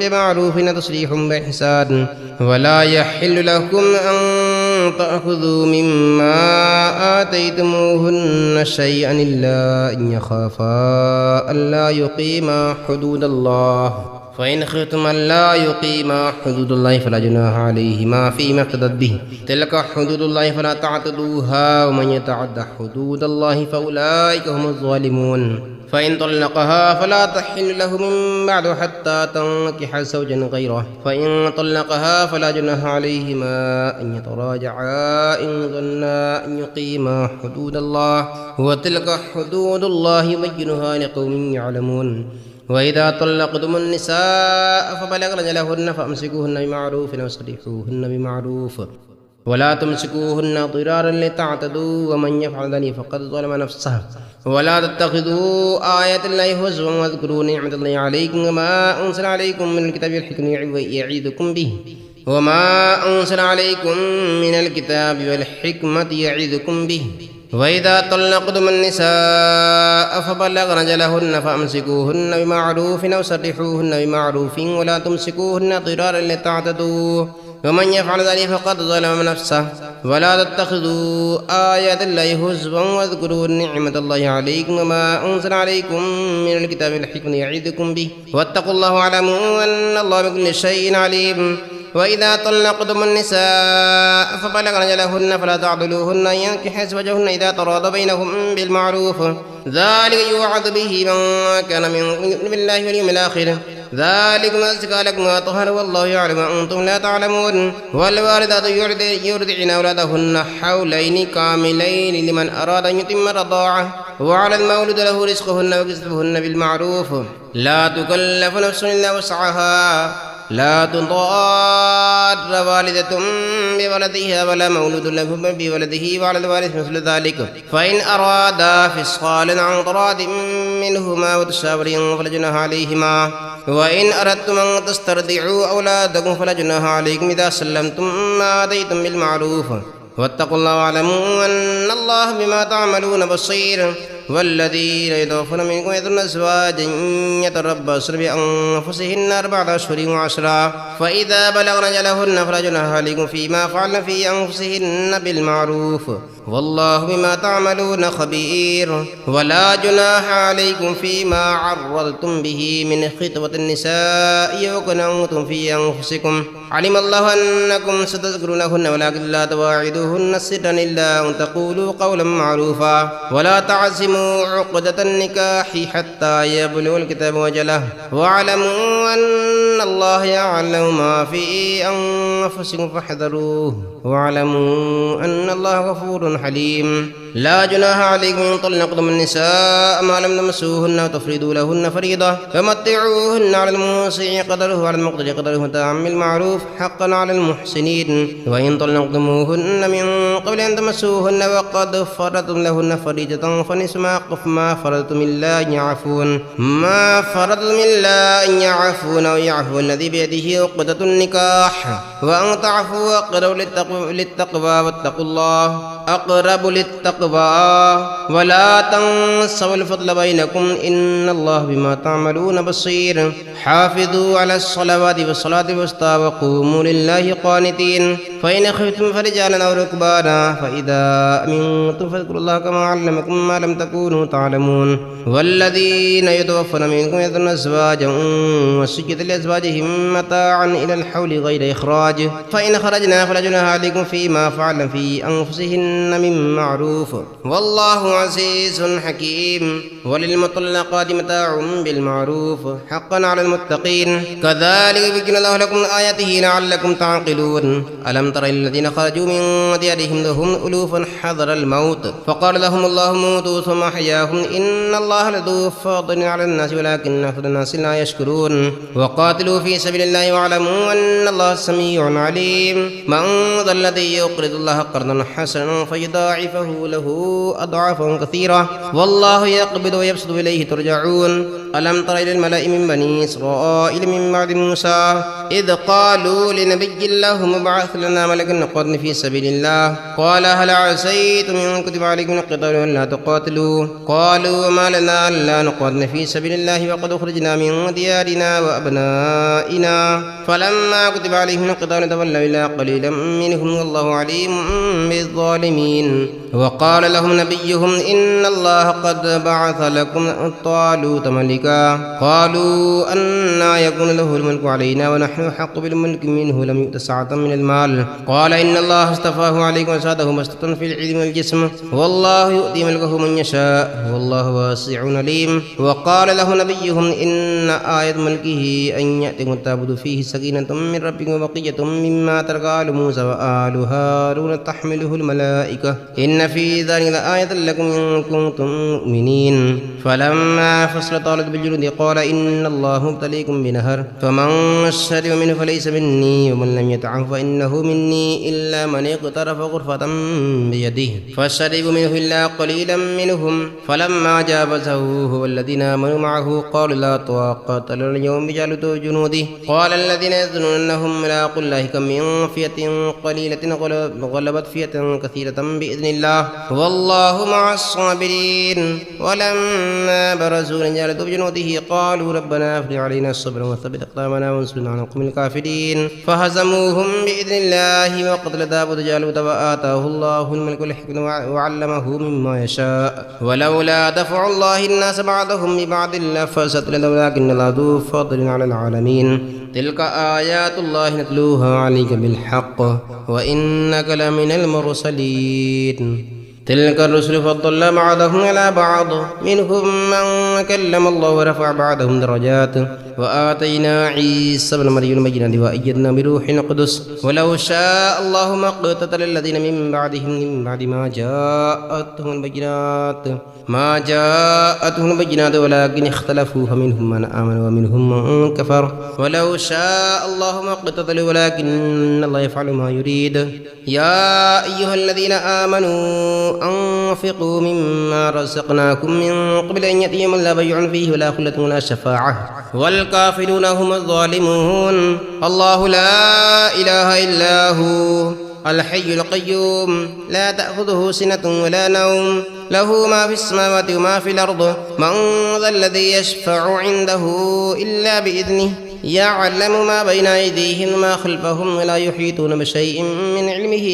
بمعروف وتسريح بإحسان ولا يحل لكم أن تأخذوا مما آتيتموهن شيئا إلا أن يخافا ألا يقيما حدود الله فإن خفتم ألا يقيما حدود الله فلا جناح عليهما فيما افتدت به تلك حدود الله فلا تعتدوها ومن يتعد حدود الله فأولئك هم الظالمون فإن طلقها فلا تحل له من بعد حتى تنكح زوجا غيره فإن طلقها فلا جناح عليهما أن يتراجعا إن ظنا أن يقيما حدود الله وتلك حدود الله يبينها لقوم يعلمون وإذا طلقتم النساء فبلغن أجلهن فأمسكوهن بمعروف وسرحوهن بمعروف ولا تمسكوهن ضرارا لتعتدوا ومن يفعل ذلك فقد ظلم نفسه ولا تتخذوا آيات الله هزوا واذكروا نعمة الله عليكم وما أنزل عليكم من الكتاب والحكمة يعظكم به وما أنزل عليكم من الكتاب والحكمة يعظكم به وإذا طلقتم النساء فبلغن أجلهن فأمسكوهن بمعروف أو سرحوهن بمعروف ولا تمسكوهن ضرارا لتعتدوا ومن يفعل ذلك فقد ظلم نفسه ولا تتخذوا آيات الله هزوا واذكروا نعمة الله عليكم وما أنزل عليكم من الكتاب والحكمة يعظكم به واتقوا الله واعلموا أن الله بكل شيء عليم وإذا طلقتم النساء فبلغن أجلهن فلا تعضلوهن أن ينكحن أزواجهن إذا تراضى بينهم بالمعروف ذلك يوعظ به من كان يؤمن بالله واليوم الآخر ذلكم أزكى لكم وأطهر والله يعلم وأنتم لا تعلمون والوالدات يرضعن أولادهن حولين كاملين لمن أراد أن يتم الرضاعة وعلى المولود له رزقهن وكسبهن بالمعروف لا تكلف نفس إلا وسعها لا تضار والدة بولدها ولا مولود له بولده وعلى الوارث مثل ذلك فإن أرادا فصالا عن تراض منهما وتشاور فلا جناح عليهما وإن أردتم أن تسترضعوا أولادكم فلا جناح عليكم إذا سلمتم ما آتيتم بالمعروف واتقوا الله واعلموا أن الله بما تعملون بصير والذين يتوفون منكم يذرون أزواجا يتربصن بأنفسهن 4 أشهر و10 فإذا بلغن أجلهن فلا جناح عليكم فيما فعلن في أنفسهن بالمعروف والله بما تعملون خبير ولا جناح عليكم فيما عرضتم به من خطبة النساء وكنتم في أنفسكم علم الله أنكم ستذكرونهن ولكن لا تواعدوهن سرا إلا أن تقولوا قولا معروفا ولا تعزموا عقدة النكاح حتى يبلغ الكتاب وجله واعلموا أن الله يعلم ما في أنفسكم فاحذروه واعلموا أن الله غفور حليم لا جناح عليكم إن طلقتم النساء ما لم تمسوهن وتفرضوا لهن فريضة فمتعوهن على الموسع قدره وعلى المقتدر قدره متاعا بالمعروف حقا على المحسنين وإن طلقتموهن من قبل أن تمسوهن وقد فرضتم لهن فريضة فنصف ما فرضتم إلا أن يعفون أو يعفو الذي بيده عقدة النكاح وأن تعفوا أقرب للتقوى واتقوا الله أقرب للتقوى ولا تنسوا الفضل بينكم إن الله بما تعملون بصير حافظوا على الصلوات والصلاة الوسطى وقوموا لله قانتين فإن خفتم فرجالا أو ركبانا فإذا أمنتم فاذكروا الله كما علمكم ما لم تكونوا تعلمون والذين يتوفون منكم يذرون أزواجا وصية لأزواجهم متاعا إلى الحول غير إخراج فإن خرجنا فلا جناح عليكم فيما فعلن في أنفسهن من معروف والله عزيز حكيم وللمطلقات متاع بالمعروف حقا على المتقين كذلك يبين الله لكم آياته لعلكم تعقلون ألم تر الذين خرجوا من ديارهم لهم ألوف حذر الموت فقال لهم الله موتوا ثم أحياهم إن الله لذو فضل على الناس ولكن أكثر الناس لا يشكرون وقاتلوا في سبيل الله واعلموا أن الله سميع عليم من ذا الذي يقرض الله قرضا حسنا فيضاعفه له أضعافا كثيرة والله يقبض ويبسط إليه ترجعون ألم تر إلى الملأ من بني إسرائيل من بعد موسى إذ قالوا لنبي الله ابعث لنا ملكا نقاتل في سبيل الله قال هل عسيتم إن كتب عليكم القتال ألا تقاتلوا قالوا وما لنا ألا نقاتل في سبيل الله وقد أخرجنا من ديارنا وأبنائنا فلما كتب عليهم القتال تولوا إلا قليلا منهم والله عليم بالظالمين وقال لهم نبيهم إن الله قد بعث لكم طالوت ملكا قالوا أنى يكون له الملك علينا ونحن أحق بالملك منه لم يؤت سعة من المال قال إن الله اصطفاه عليكم وزاده بسطة في العلم والجسم والله يؤتي ملكه من يشاء والله واسع عليم وقال له نبيهم إن آية ملكه أن يأتيكم التابوت فيه سكينة من ربكم وبقية مما ترك آل موسى وآل هارون تحمله الملائكة إن في ذلك لآية لكم إن كنتم مؤمنين فلما فصل طالوت بالجنود قال إن الله مبتليكم بنهر فمن شرب منه فليس مني ومن لم يطعمه فإنه مني إلا من اقترف غرفة بيده فشربوا منه إلا قليلا منهم فلما جاوزه هو الذين آمنوا معه قالوا لا طاقة لنا اليوم بجالوت وجنوده قال الذين يظنون أنهم ملاقوا الله كم من فئة قليلة غلبت فئة كثيرة بإذن الله والله مع الصابرين ولما برزوا لجالوت وجنوده قالوا ربنا افرغ علينا الصبر وثبت أقدامنا وانصرنا على القوم الكافرين فهزموهم بإذن الله وقتل داود جالوت وآتاه الله الملك والحكمة وعلمه مما يشاء ولولا دفع الله الناس بعضهم ببعض لفسدت الأرض ولكن الله ذو فضل على العالمين تلك آيات الله نتلوها عليك بالحق وإنك لمن المرسلين تلك الرسل فضلنا بعضهم على بعض منهم من كلم الله ورفع بعضهم درجات وآتينا عيسى ابن مريم البينات وأيدنا بروح القدس ولو شاء الله ما اقتتل الذين من بعدهم من بعد ما جاءتهم البينات ولكن اختلفوا فمنهم من آمن ومنهم من كفر ولو شاء الله ما اقتتلوا ولكن الله يفعل ما يريد يا أيها الذين آمنوا أنفقوا مما رزقناكم من قبل أن يأتي يوم لا بيع فيه ولا خلة ولا شفاعة والكافرون هم الظالمون الله لا إله إلا هو الحي القيوم لا تأخذه سنة ولا نوم له ما في السماوات وما في الأرض من ذا الذي يشفع عنده إلا بإذنه يعلم ما بين أيديهم وما خلفهم ولا يحيطون بشيء من علمه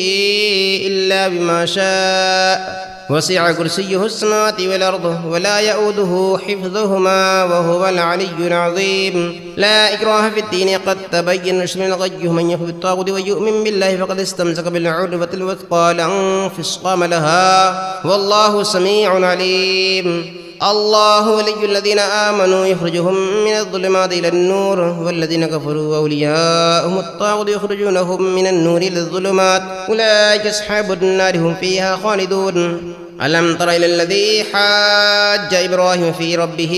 إلا بما شاء وسع كرسيه السماوات والأرض ولا يؤوده حفظهما وهو العلي العظيم لا إكراه في الدين قد تبين الرشد من الغي من يكفر بالطاغوت ويؤمن بالله فقد استمسك بالعروة الوثقى لا انفصام لها والله سميع عليم الله ولي الذين آمنوا يخرجهم من الظلمات إلى النور والذين كفروا أولياءهم الطاغوت يخرجونهم من النور إلى الظلمات أولئك أصحاب النار هم فيها خالدون ألم تر إلى الذي حاج إبراهيم في ربه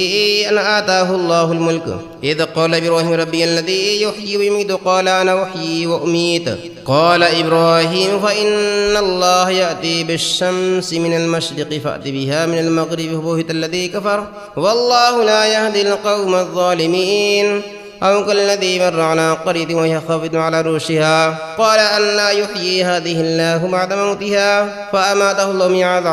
أن آتاه الله الملك إذ قال إبراهيم ربي الذي يحيي ويميت قال أنا أحيي وأميت قال إبراهيم فإن الله يأتي بالشمس من المشرق فأت بها من المغرب فبهت الذي كفر والله لا يهدي القوم الظالمين أو كالذي مر على قرية وهي خافضة على عروشها قال أنى يحيي هذه الله بعد موتها فأماته الله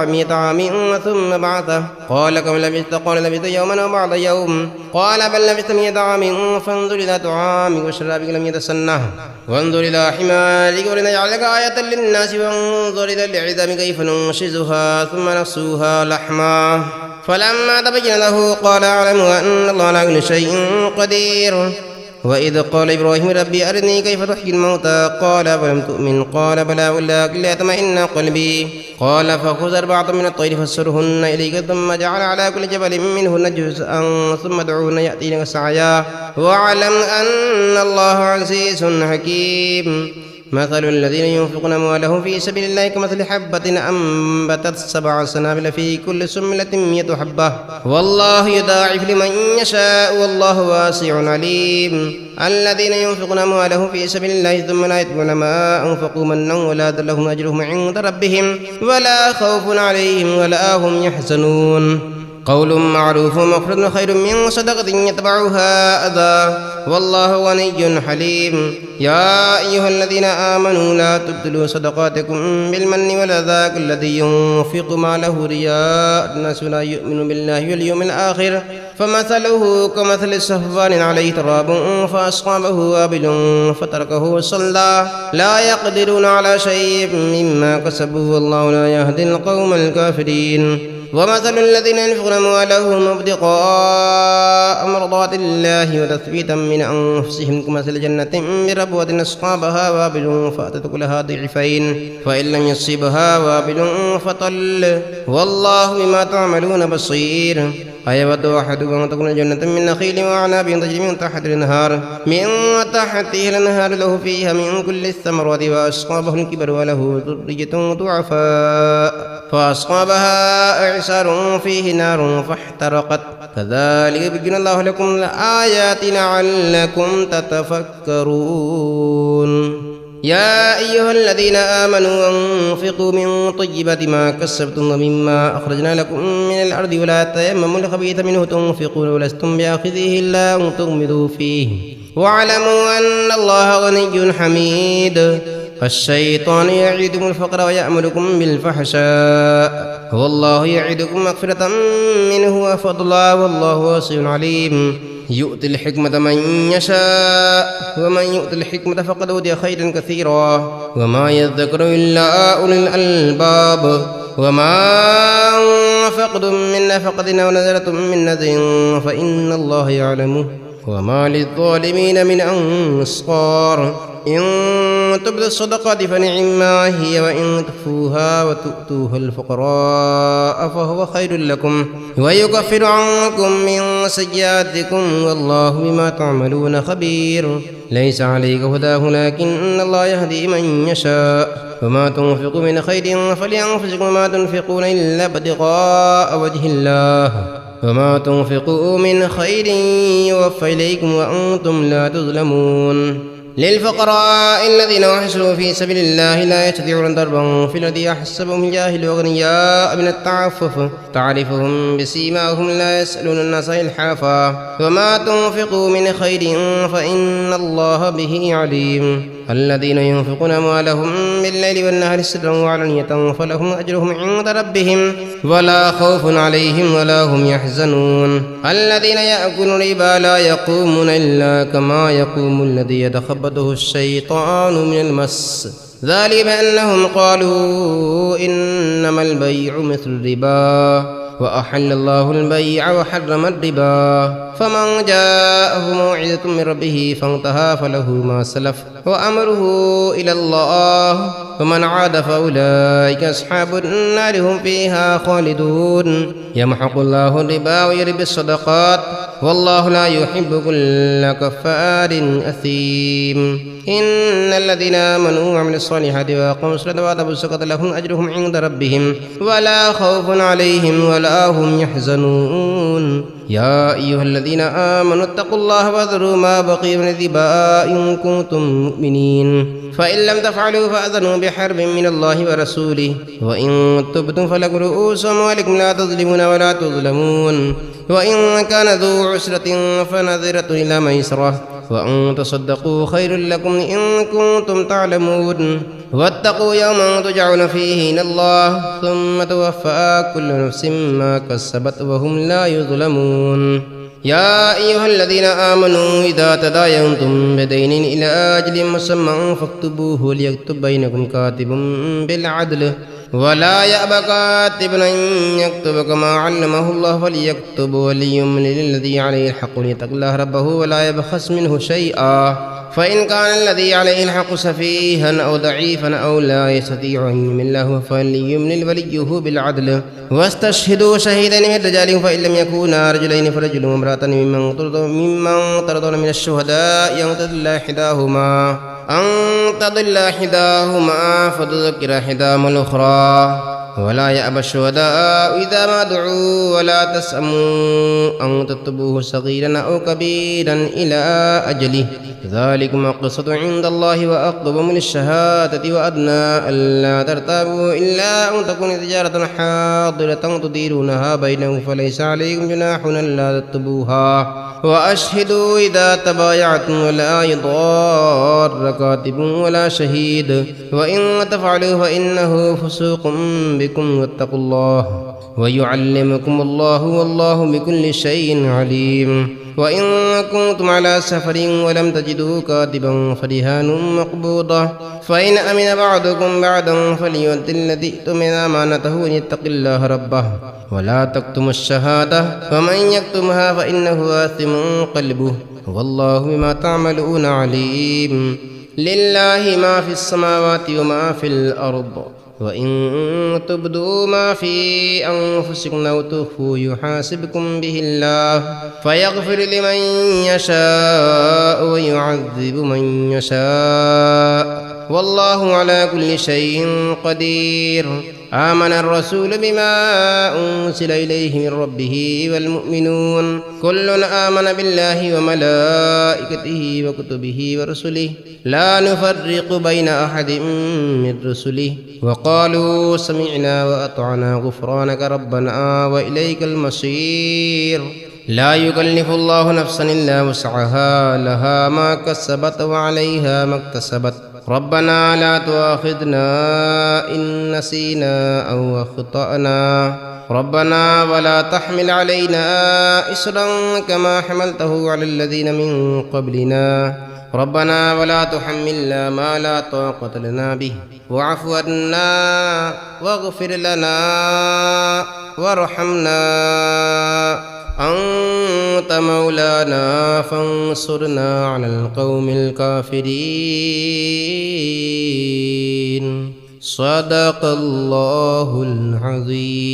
100 عام ثم بعثه قال كم لبثت قال لبثت يوما أو بعض يوم قال بل لبثت 100 عام فانظر إلى طعامك وشرابك لم يتسنه وانظر إلى حمارك ولنجعلك آية للناس وانظر إلى العظام كيف ننشزها ثم نكسوها لحما فلما تبين له قال أعلم أن الله على كل شيء قدير وإذ قال إبراهيم ربي أرني كيف تحيي الموتى قال فلم تؤمن قال بلى ولكن ليطمئن قلبي قال فخذ 4 من الطير فاسرهن إليك ثم جعل على كل جبل منهن جزءا ثم ادعوهن يأتينك سعيا واعلم أن الله عزيز حكيم مثل الذين ينفقون أموالهم في سبيل الله كمثل حبة أنبتت 7 سنابل في كل سنبلة 100 حبة والله يضاعف لمن يشاء والله واسع عليم الذين ينفقون أموالهم في سبيل الله ثم لا يتبعون ما أنفقوا منا ولا أذى لهم أجرهم عند ربهم ولا خوف عليهم ولا هم يحزنون قول معروف ومغفرة خير من صدقة يتبعها أذى والله غني حليم يا أيها الذين آمنوا لا تبطلوا صدقاتكم بالمن والأذى الذي ينفق ماله رياء الناس لا يؤمن بالله واليوم الآخر فمثله كمثل صفوان عليه تراب فأصابه وابل فتركه صلى لا يقدرون على شيء مما كسبوا والله لا يهدي القوم الكافرين ومثل الذين ينفقون أموالهم ابتغاء مرضات الله وتثبيتا من أنفسهم كمثل جنة بربوة أصحابها وابل فأتت كلها ضعفين فإن لم يصبها وابل فطل والله بما تعملون بصير أيود أحدكم أن تكون جنة من نخيل وأعناب تجري من تحتها الأنهار له فيها من كل الثمرات وأصابه الكبر وله ذرية ضعفاء فأصابها إعصار فيه نار فاحترقت كذلك يبين الله لكم الآيات لعلكم تتفكرون. يا أيها الذين آمنوا أنفقوا من طيبات ما كسبتم ومما أخرجنا لكم من الأرض ولا تيمموا الخبيث منه تنفقون ولستم بآخذيه إلا أن تغمضوا فيه واعلموا أن الله غني حميد. الشيطان يعدكم الفقر ويأمركم بالفحشاء والله يعدكم مغفرة منه وفضلا والله واسع عليم. يؤتي الحكمة من يشاء ومن يؤت الحكمة فقد أوتي خيرا كثيرا وما يذكر إلا أولي الألباب. وما أنفقتم من نفقة أو نذرتم من نذر فإن الله يعلمه وما للظالمين من أنصار. إن تبدوا الصدقات فنعما هي وإن تخفوها وتؤتوها الفقراء فهو خير لكم ويكفر عنكم من سيئاتكم والله بما تعملون خبير. ليس عليك هداه لكن الله يهدي من يشاء وما تنفقوا من خير فلأنفسكم وما تنفقون إلا ابتغاء وجه الله وما تنفقوا من خير يوفى إليكم وأنتم لا تظلمون. للفقراء الذين أحسنوا في سبيل الله لا يستطيعون ضربا في الأرض يحسبهم الجاهل أغنياء من التعفف تعرفهم بسيماهم لا يسألون الناس إلحافا وما تنفقوا من خير فإن الله به عليم. الذين ينفقون أموالهم بالليل والنهار سرا وعلانية فلهم أجرهم عند ربهم ولا خوف عليهم ولا هم يحزنون. الذين يأكلون الربا لا يقومون إلا كما يقوم الذي يتخبطه الشيطان من المس ذلك بأنهم قالوا إنما البيع مثل الربا وأحل الله البيع وحرم الربا. فمن جاءه موعظة من ربه فانتهى فله ما سلف وأمره إلى الله ومن عاد فأولئك أصحاب النار هم فيها خالدون. يمحق الله الربا ويربي الصدقات والله لا يحب كل كفار أثيم. إن الذين آمنوا وعملوا الصالحات وأقاموا الصلاة وآتوا الزكاة لهم أجرهم عند ربهم ولا خوف عليهم ولا هم يحزنون. يا أيها الذين آمنوا اتقوا الله وذروا ما بقي من الربا إن كنتم مؤمنين فإن لم تفعلوا فأذنوا بحرب من الله ورسوله وإن تبتم فلكم رؤوس أموالكم لا تظلمون ولا تظلمون. وإن كان ذو عسرة فنظرة إلى ميسرة وأن تصدقوا خير لكم إن كنتم تعلمون. واتقوا يوما ترجعون فيه إلى الله ثم توفى كل نفس ما كسبت وهم لا يظلمون. يا أيها الذين آمنوا إذا تداينتم بدين إلى أجل مسمى فاكتبوه وليكتب بينكم كاتب بالعدل ولا يأبى كاتب أن يكتب كما علمه الله فليكتب وليملل الذي عليه الحق وليتق الله ربه ولا يبخس منه شيئا. فإن كان الذي عليه الحق سفيها أو ضعيفا أو لا يستطيع أن يمل له فليملل وليه بالعدل واستشهدوا شهيدين من رجالهم فإن لم يكونا رجلين فرجل وامرأة ممن ترضون من الشهداء أن تضل إحداهما فتذكر إحداهما الأخرى ولا يأبى الشهداء إذا ما دعوا ولا تسأموا أن تكتبوه صغيرا أو كبيرا إلى أجله ذلكم قصة عند الله وأقرب للشهادة وأدنى ألا ترتابوا إلا أن تكون تجارة حاضرة تديرونها بينهم فليس عليكم جناح ألا تكتبوها وأشهدوا إذا تبايعتم ولا يضار كاتب ولا شهيد وإن تفعلوا فإنه فسوق بكم واتقوا الله ويعلمكم الله والله بكل شيء عليم. وإن كنتم على سفر ولم تجدوا كاتبا فرهان مقبوضة فإن أمن بعضكم بعضا فليؤد الذي اؤتمن أمانته وليتق الله ربه ولا تكتموا الشهادة ومن يكتمها فإنه آثم قلبه والله بما تعملون عليم. لله ما في السماوات وما في الأرض وإن تبدوا ما في أنفسكم أو تخفوه يحاسبكم به الله فيغفر لمن يشاء ويعذب من يشاء والله على كل شيء قدير. آمن الرسول بما أنزل إليه من ربه والمؤمنون كل آمن بالله وملائكته وكتبه ورسله لا نفرق بين أحد من رسله وقالوا سمعنا وأطعنا غفرانك ربنا وإليك المصير. لا يكلف الله نفسا إلا وسعها لها ما كسبت وعليها ما اكتسبت ربنا لا تؤاخذنا إن نسينا أو أخطأنا ربنا ولا تحمل علينا إصرا كما حملته على الذين من قبلنا ربنا ولا تحملنا ما لا طاقة لنا به واعف عنا واغفر لنا وارحمنا أنت مولانا فانصرنا على القوم الكافرين. صدق الله العظيم.